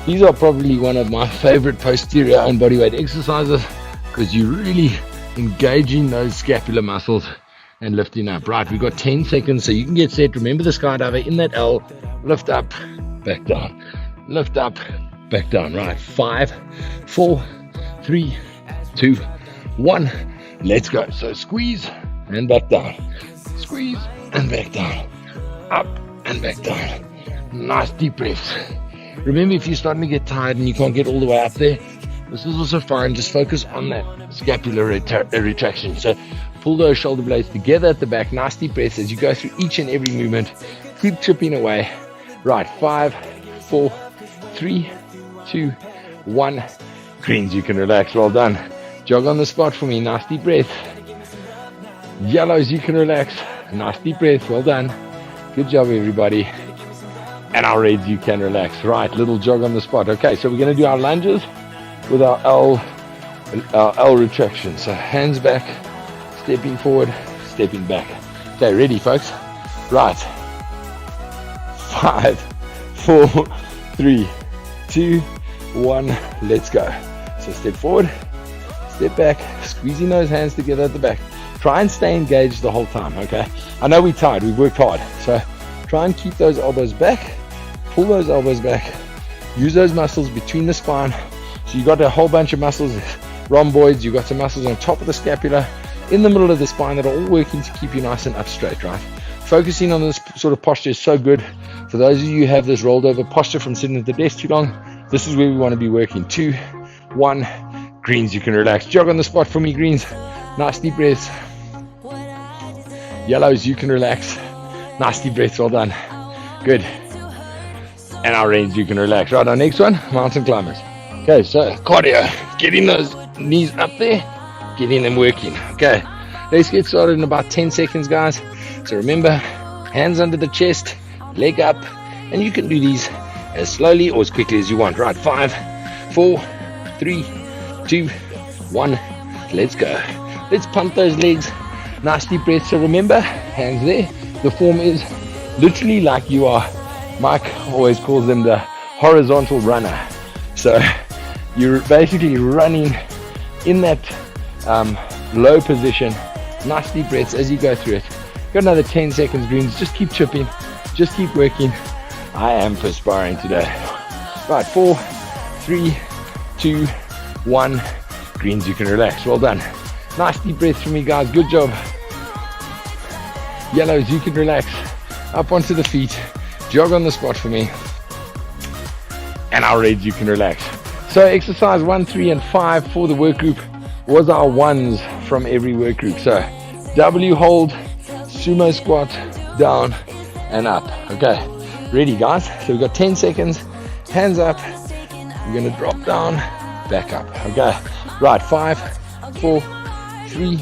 these are probably one of my favorite posterior and bodyweight exercises because you're really engaging those scapular muscles and lifting up. Right, we've got 10 seconds so you can get set. Remember the skydiver in that L. Lift up, back down. Lift up, back down. Right, 5, 4, 3, 2, 1. Let's go. So squeeze and back down. Squeeze and back down. Up and back down. Nice deep breaths. Remember, if you're starting to get tired and you can't get all the way up there, this is also fine. Just focus on that scapular retraction. So pull those shoulder blades together at the back. Nice deep breaths as you go through each and every movement. Keep chipping away. Right, 5, 4, 3, 2, 1. Greens, you can relax. Well done. Jog on the spot for me. Nice deep breath. Yellows, you can relax. Nice deep breath. Well done. Good job, everybody. And our reds, you can relax. Right, little jog on the spot. Okay, so we're going to do our lunges with our L retraction. So hands back, stepping forward, stepping back. Okay, ready, folks? Right. 5, 4, 3, 2, 1. Let's go. So step forward, step back, squeezing those hands together at the back. Try and stay engaged the whole time, okay? I know we're tired, we've worked hard. So try and keep those elbows back. Pull those elbows back. Use those muscles between the spine. So you got a whole bunch of muscles, rhomboids, you've got some muscles on top of the scapula, in the middle of the spine that are all working to keep you nice and up straight, right? Focusing on this sort of posture is so good. For those of you who have this rolled over posture from sitting at the desk too long, this is where we want to be working. 2, 1, greens, you can relax. Jog on the spot for me, greens. Nice deep breaths. Yellows, you can relax. Nice deep breaths, well done. Good. And our range, you can relax. Right, our next one, mountain climbers. Okay, so cardio, getting those knees up there, getting them working. Okay, let's get started in about 10 seconds, guys. So remember, hands under the chest, leg up, and you can do these as slowly or as quickly as you want. Right, 5, 4, 3, 2, 1, let's go. Let's pump those legs. Nice deep breaths. So remember, hands there. The form is literally like you are, Mike always calls them the horizontal runner. So you're basically running in that low position. Nice deep breaths as you go through it. Got another 10 seconds, greens. Just keep chipping, just keep working. I am perspiring today. Right, 4, 3, 2, 1, greens, you can relax. Well done. Nice deep breaths for me, guys. Good job. Yellows, you can relax. Up onto the feet. Jog on the spot for me. And our reds, you can relax. So exercise 1, 3, and 5 for the work group was our ones from every work group. So W hold, sumo squat, down and up. Okay, ready, guys? So we've got 10 seconds. Hands up. We're going to drop down, back up. Okay, right, 5, 4, 3,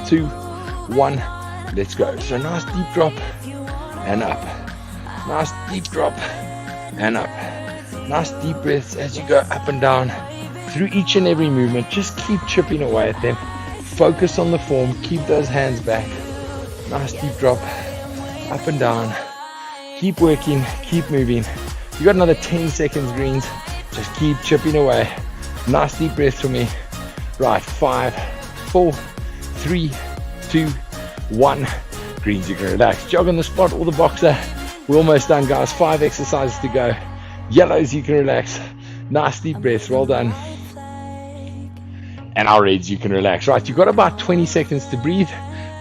2, 1. Let's go. So nice deep drop and up. Nice deep drop and up. Nice deep breaths as you go up and down through each and every movement. Just keep chipping away at them. Focus on the form. Keep those hands back. Nice deep drop up and down. Keep working. Keep moving. You got another 10 seconds, greens. Just keep chipping away. Nice deep breaths for me. Right, 5, 4, 3, 2, 1. Greens, you can relax. Jog on the spot or the boxer. We're almost done, guys. 5 exercises to go. Yellows, you can relax. Nice deep breaths. Well done. And our reds, you can relax. Right, you've got about 20 seconds to breathe.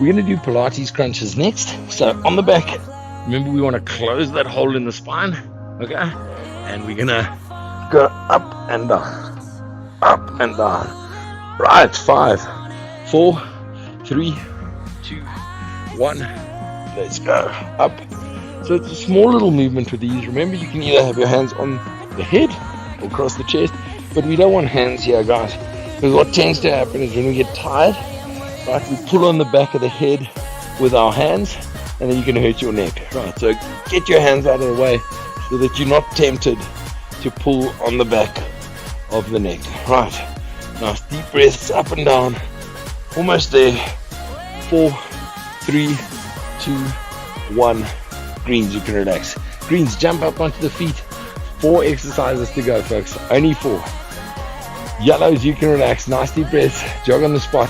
We're going to do Pilates crunches next. So on the back, remember we want to close that hole in the spine. Okay? And we're going to go up and down. Up and down. Right, 5, 4, 3, 2, 1. Let's go. Up. So it's a small little movement with these. Remember, you can either have your hands on the head or across the chest, but we don't want hands here, guys, because what tends to happen is when we get tired, right, we pull on the back of the head with our hands, and then you can hurt your neck. Right, so get your hands out of the way so that you're not tempted to pull on the back of the neck. Right, nice deep breaths up and down. Almost there. 4, 3, 2, 1. Greens, you can relax. Greens, jump up onto the feet. 4 exercises to go, folks. Only 4. Yellows, you can relax. Nice deep breaths. Jog on the spot.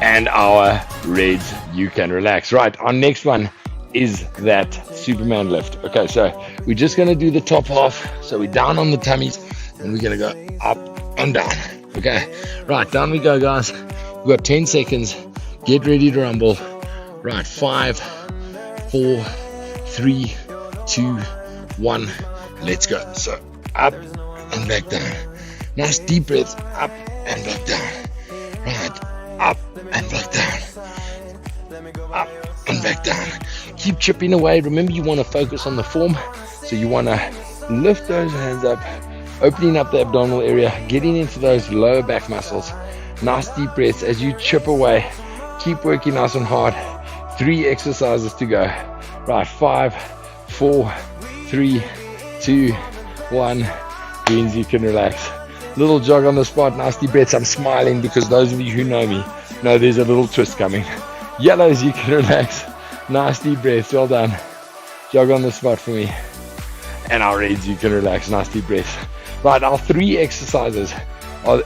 And our reds, you can relax. Right, our next one is that Superman lift. Okay, so we're just going to do the top half. So we're down on the tummies and we're going to go up and down. Okay, right, down we go, guys. We've got 10 seconds. Get ready to rumble. Right, 5, 4, 3, 2, 1. Let's go. So up and back down. Nice deep breath. Up and back down. Right, up and back down. Up and back down. Keep chipping away. Remember, you want to focus on the form. So you want to lift those hands up, opening up the abdominal area, getting into those lower back muscles. Nice deep breaths as you chip away. Keep working nice and hard. 3 exercises to go. Right, 5, 4, 3, 2, 1. Greens, you can relax. Little jog on the spot, nice deep breaths. I'm smiling because those of you who know me know there's a little twist coming. Yellows, you can relax. Nice deep breaths, well done. Jog on the spot for me. And our reds, you can relax. Nice deep breaths. Right, our 3 exercises are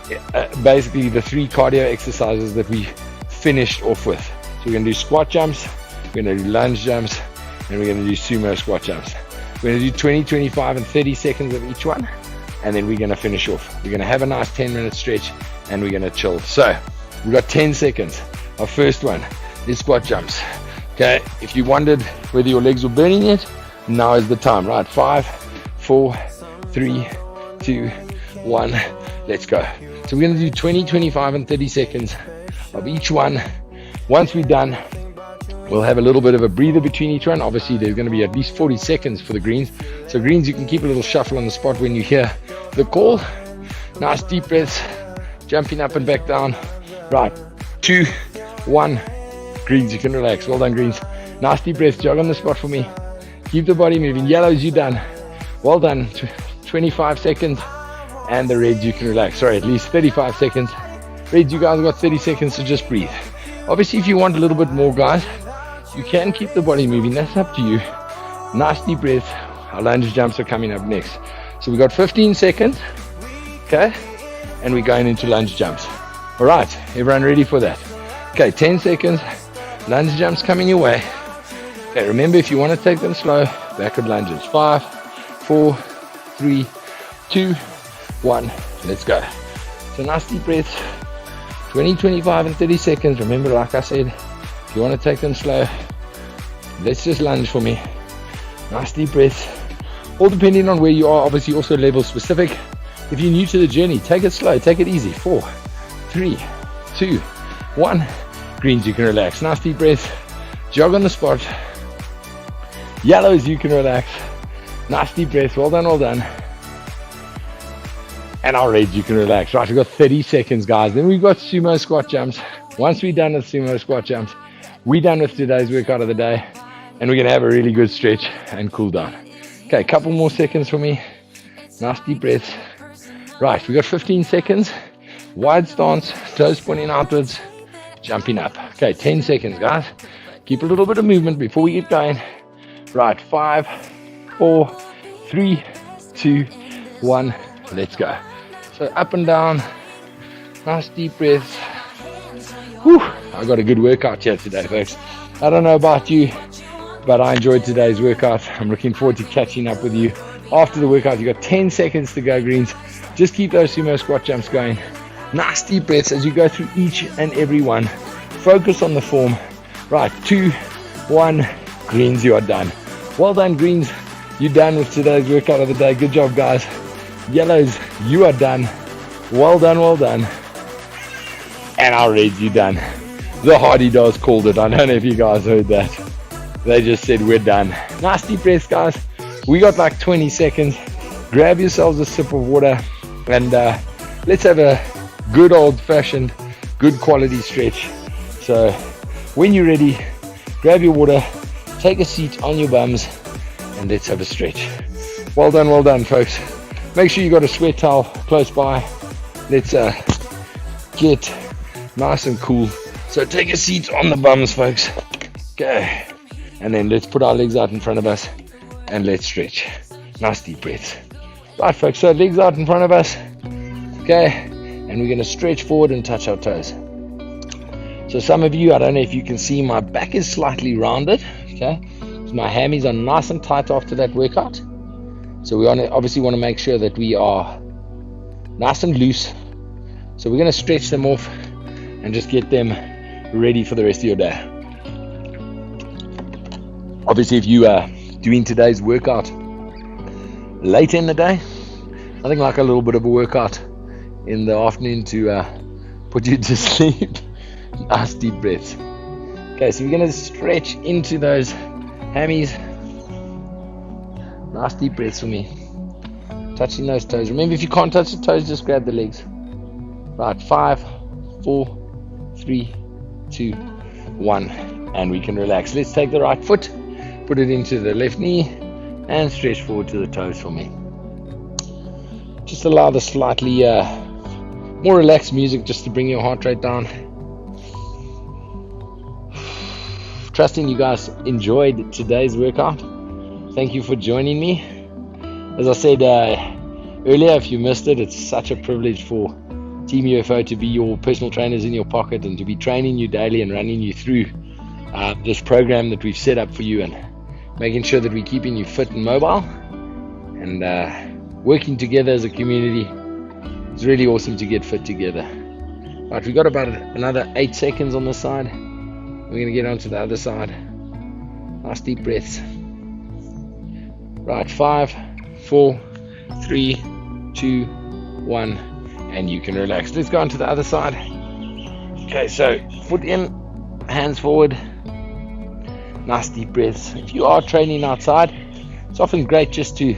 basically the 3 cardio exercises that we finished off with. So we're going to do squat jumps, we're going to do lunge jumps, and we're going to do sumo squat jumps. We're going to do 20, 25, and 30 seconds of each one, and then we're going to finish off. We're going to have a nice 10-minute stretch, and we're going to chill. So we've got 10 seconds. Our first one is squat jumps. Okay, if you wondered whether your legs were burning yet, now is the time. Right, 5, 4, 3, 2, 1. Let's go. So we're going to do 20, 25, and 30 seconds of each one. Once we're done, We'll have a little bit of a breather between each one. Obviously, there's going to be at least 40 seconds for the greens. So greens, you can keep a little shuffle on the spot when you hear the call. Nice deep breaths, jumping up and back down. Right, 2, 1. Greens, you can relax. Well done, greens. Nice deep breaths, jog on the spot for me. Keep the body moving. Yellows, you done. Well done. 25 seconds. And the reds, you can relax. Sorry, at least 35 seconds. Reds, you guys got 30 seconds to just breathe. Obviously, if you want a little bit more, guys, you can keep the body moving. That's up to you. Nice deep breath. Our lunge jumps are coming up next. So we got 15 seconds. Okay. And we're going into lunge jumps. All right. Everyone ready for that? Okay. 10 seconds. Lunge jumps coming your way. Okay. Remember, if you want to take them slow, backward lunges. 5, 4, 3, 2, 1. Let's go. So nice deep breaths. 20, 25, and 30 seconds. Remember, like I said, if you want to take them slow, let's just lunge for me. Nice deep breaths. All depending on where you are, obviously also level specific. If you're new to the journey, take it slow, take it easy. 4, 3, 2, 1. Greens, you can relax. Nice deep breaths. Jog on the spot. Yellows, you can relax. Nice deep breaths. Well done, well done. And our reds, you can relax. Right, we've got 30 seconds, guys. Then we've got sumo squat jumps. Once we're done with sumo squat jumps, we're done with today's workout of the day, and we're going to have a really good stretch and cool down. Okay, a couple more seconds for me. Nice deep breaths. Right, we got 15 seconds. Wide stance, toes pointing outwards, jumping up. Okay, 10 seconds, guys. Keep a little bit of movement before we get going. Right, 5, 4, 3, 2, 1. Let's go. So up and down. Nice deep breaths. Whew, I got a good workout here today, folks. I don't know about you, but I enjoyed today's workout. I'm looking forward to catching up with you after the workout. You got 10 seconds to go, greens. Just keep those sumo squat jumps going. Nice deep breaths as you go through each and every one. Focus on the form. Right, 2, 1. Greens, you are done. Well done, greens. You're done with today's workout of the day. Good job, guys. Yellows, you are done. Well done, well done. And our reds, you done. The Hardy Dolls called it. I don't know if you guys heard that. They just said we're done. Nice deep breaths, guys. We got like 20 seconds. Grab yourselves a sip of water and let's have a good old-fashioned, good quality stretch. So when you're ready, grab your water, take a seat on your bums, and let's have a stretch. Well done, folks. Make sure you got a sweat towel close by. Let's get nice and cool. So take a seat on the bums, folks. Okay. And then let's put our legs out in front of us and let's stretch. Nice deep breaths. Right, folks, so legs out in front of us. Okay. And we're going to stretch forward and touch our toes. So some of you, I don't know if you can see, my back is slightly rounded. Okay. So my hammies are nice and tight after that workout. So we obviously want to make sure that we are nice and loose. So we're going to stretch them off and just get them ready for the rest of your day. Obviously, if you are doing today's workout later in the day, I think like a little bit of a workout in the afternoon to put you to sleep. Nice deep breaths. Okay, so we're going to stretch into those hammies. Nice deep breaths for me. Touching those toes. Remember, if you can't touch the toes, just grab the legs. Right, 5, 4, 3, 2, 1. And we can relax. Let's take the right foot, put it into the left knee, and stretch forward to the toes for me. Just allow the slightly more relaxed music just to bring your heart rate down. Trusting you guys enjoyed today's workout. Thank you for joining me. As I said earlier, if you missed it, it's such a privilege for Team UFO to be your personal trainers in your pocket and to be training you daily and running you through this program that we've set up for you and making sure that we're keeping you fit and mobile and working together as a community. It's really awesome to get fit together. Right, we've got about another 8 seconds on this side. We're going to get onto the other side. Nice deep breaths. Right, 5, 4, 3, 2, 1, and you can relax. Let's go on to the other side. Okay, so foot in, hands forward, Nice deep breaths. If you are training outside, it's often great just to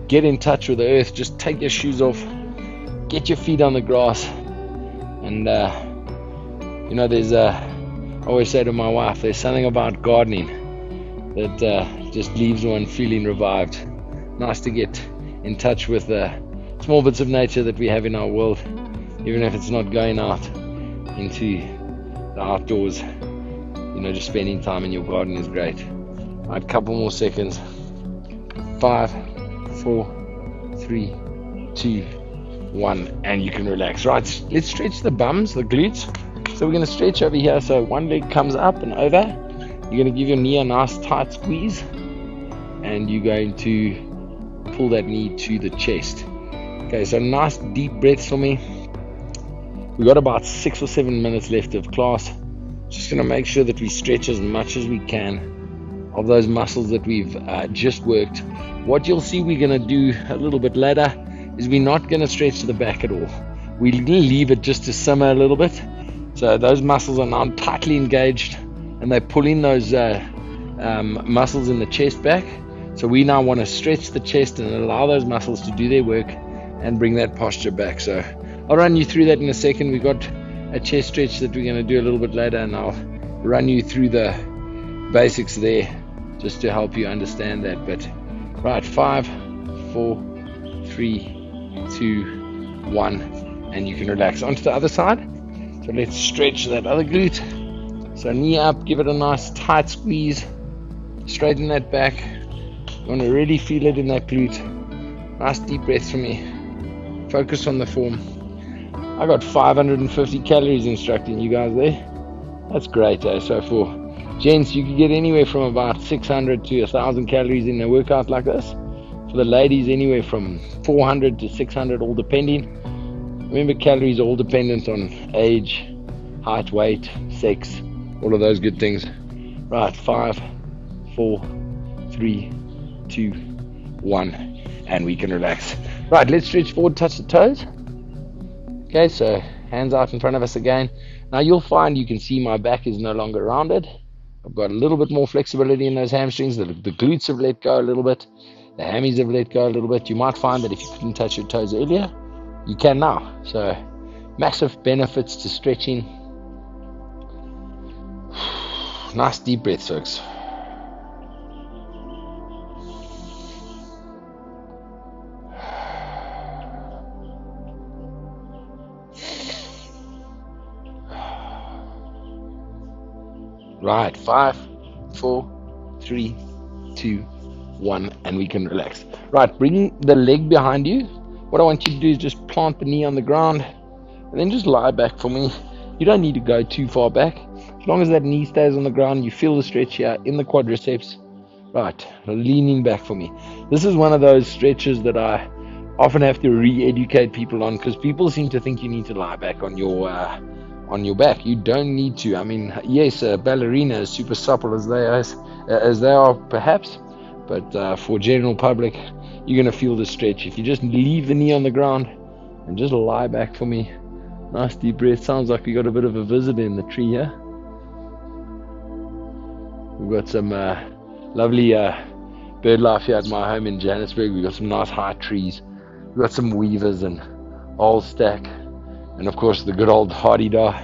get in touch with the earth. Just take your shoes off, get your feet on the grass, and there's I always say to my wife, there's something about gardening that just leaves one feeling revived. Nice to get in touch with the small bits of nature that we have in our world, even if it's not going out into the outdoors. Just spending time in your garden is great. Right, couple more seconds. 5, 4, 3, 2, 1, and you can relax. Right, let's stretch the bums, the glutes. So we're going to stretch over here. So one leg comes up and over. You're going to give your knee a nice tight squeeze, and you're going to pull that knee to the chest. Okay, so nice deep breaths for me. We've got about 6 or 7 minutes left of class. Just going to make sure that we stretch as much as we can of those muscles that we've just worked. What you'll see we're going to do a little bit later is we're not going to stretch to the back at all. We leave it just to simmer a little bit. So those muscles are now tightly engaged, and they're pulling those muscles in the chest back. So we now want to stretch the chest and allow those muscles to do their work and bring that posture back. So I'll run you through that in a second. We've got a chest stretch that we're going to do a little bit later, and I'll run you through the basics there just to help you understand that. But right, 5, 4, 3, 2, 1, and you can relax. Onto the other side. So let's stretch that other glute. So knee up, give it a nice tight squeeze, straighten that back. You want to really feel it in that glute. Nice deep breaths for me. Focus on the form. I got 550 calories instructing you guys there. That's great, eh? So for gents, you can get anywhere from about 600 to 1,000 calories in a workout like this. For the ladies, anywhere from 400 to 600, all depending. Remember, calories are all dependent on age, height, weight, sex, all of those good things. Right, 5, 4, 3, 2, 1, and we can relax. Right, let's stretch forward, touch the toes. Okay, so hands out in front of us again. Now you'll find you can see my back is no longer rounded. I've got a little bit more flexibility in those hamstrings. The glutes have let go a little bit. The hammies have let go a little bit. You might find that if you couldn't touch your toes earlier, you can now. So massive benefits to stretching. Nice deep breaths, folks. Right, 5, 4, 3, 2, 1, and we can relax. Right, bring the leg behind you. What I want you to do is just plant the knee on the ground and then just lie back for me. You don't need to go too far back. As long as that knee stays on the ground, you feel the stretch here in the quadriceps. Right, leaning back for me. This is one of those stretches that I often have to re-educate people on, because people seem to think you need to lie back on your back. You don't need to. I mean, yes, a ballerina is super supple as they are perhaps, but for general public, you're going to feel the stretch if you just leave the knee on the ground and just lie back for me. Nice deep breath. Sounds like we got a bit of a visitor in the tree here. We've got some lovely bird life here at my home in Johannesburg. We've got some nice high trees. We've got some weavers and old stack, and of course the good old hardy-dah.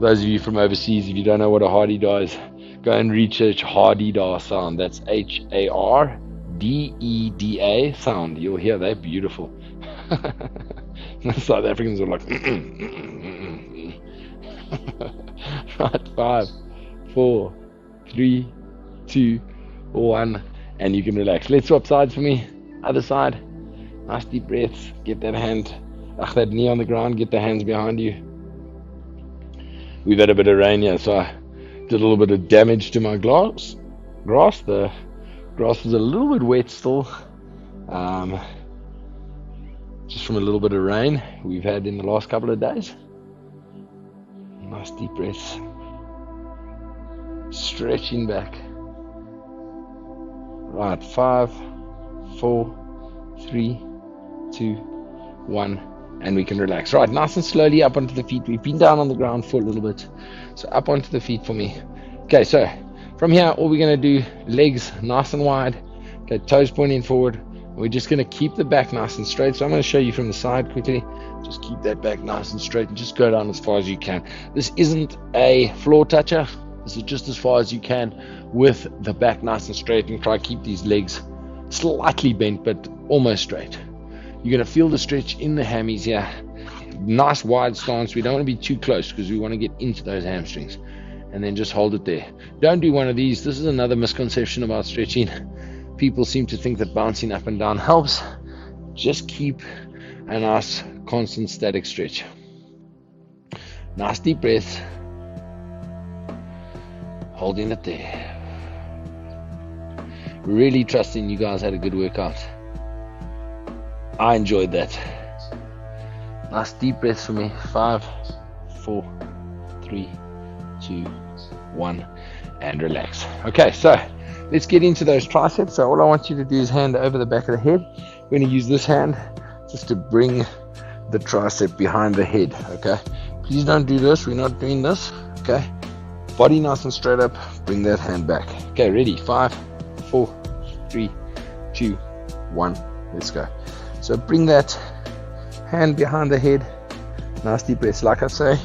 Those of you from overseas, if you don't know what a hardy-dah is, go and research hardy-dah sound. That's Hardeda sound. You'll hear that. Beautiful. South Africans are like right, 5, 4, 3, 2, 1, and you can relax. Let's swap sides for me. Other side. Nice deep breaths. Get that that knee on the ground. Get the hands behind you. We've had a bit of rain here, so I did a little bit of damage to my grass. The grass is a little bit wet still, just from a little bit of rain we've had in the last couple of days. Nice deep breaths. Stretching back. Right, 5, 4, 3, 2, 1. And we can relax. Right, nice and slowly up onto the feet. We've been down on the ground for a little bit, so up onto the feet for me. Okay, so From here, all we're going to do, legs nice and wide, okay, toes pointing forward. We're just going to keep the back nice and straight. So I'm going to show you from the side quickly. Just keep that back nice and straight and just go down as far as you can. This isn't a floor toucher. This is just as far as you can with the back nice and straight, and try to keep these legs slightly bent but almost straight. You're going to feel the stretch in the hammies here. Nice wide stance. We don't want to be too close because we want to get into those hamstrings. And then just hold it there. Don't do one of these. This is another misconception about stretching. People seem to think that bouncing up and down helps. Just keep a nice constant static stretch. Nice deep breath. Holding it there. Really trusting you guys had a good workout. I enjoyed that. Nice deep breaths for me. 5, 4, 3, 2, 1, and relax. Okay, so let's get into those triceps. So all I want you to do is hand over the back of the head. We're going to use this hand just to bring the tricep behind the head. Okay, please don't do this. We're not doing this. Okay, body nice and straight up. Bring that hand back. Okay, ready? 5, 4, 3, 2, 1. Let's go. So bring that hand behind the head. Nice deep breaths. Like I say,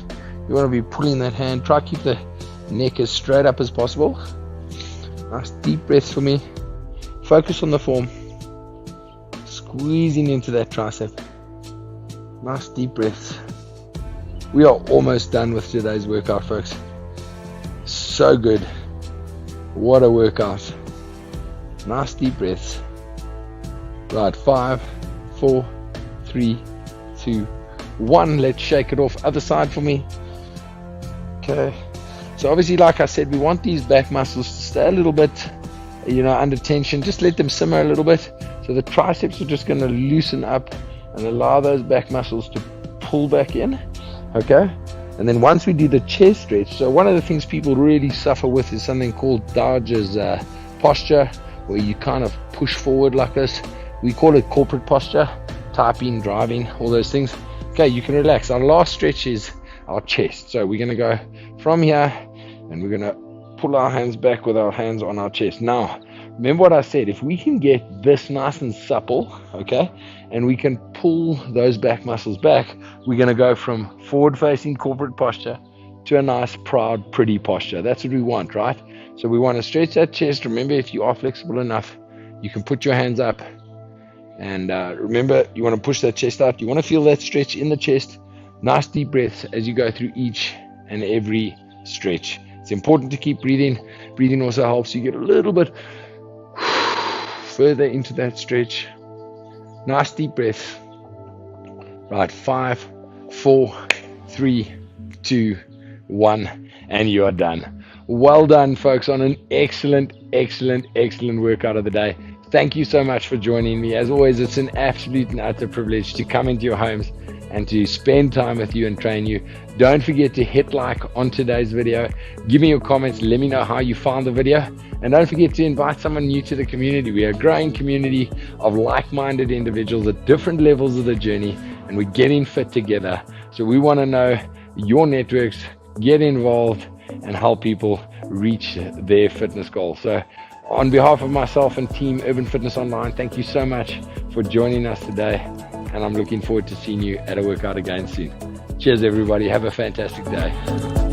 you want to be pulling that hand. Try to keep the neck as straight up as possible. Nice deep breaths for me. Focus on the form. Squeezing into that tricep. Nice deep breaths. We are almost done with today's workout, folks. So good. What a workout. Nice deep breaths. Right, 5, 4, 3, 2, 1. Let's shake it off. Other side for me. Okay. So obviously, like I said, we want these back muscles to stay a little bit, under tension. Just let them simmer a little bit. So the triceps are just going to loosen up and allow those back muscles to pull back in. Okay. And then once we do the chest stretch, so one of the things people really suffer with is something called Dodge's posture, where you kind of push forward like this. We call it corporate posture, typing, driving, all those things. Okay, you can relax. Our last stretch is our chest. So we're going to go from here and we're going to pull our hands back with our hands on our chest. Now, remember what I said, if we can get this nice and supple, okay, and we can pull those back muscles back, we're going to go from forward-facing corporate posture to a nice, proud, pretty posture. That's what we want, right? So we want to stretch that chest. Remember, if you are flexible enough, you can put your hands up. And remember, you want to push that chest out. You want to feel that stretch in the chest. Nice deep breaths as you go through each and every stretch. It's important to keep breathing. Breathing also helps you get a little bit further into that stretch. Nice deep breaths. Right, 5, 4, 3, 2, 1, and you are done. Well done, folks, on an excellent workout of the day. Thank you so much for joining me. As always, it's an absolute and utter privilege to come into your homes and to spend time with you and train you. Don't forget to hit like on today's video. Give me your comments. Let me know how you found the video. And don't forget to invite someone new to the community. We are a growing community of like-minded individuals at different levels of the journey, and we're getting fit together. So we want to know your networks, get involved, and help people reach their fitness goals. So on behalf of myself and Team Urban Fitness Online, thank you so much for joining us today. And I'm looking forward to seeing you at a workout again soon. Cheers, everybody. Have a fantastic day.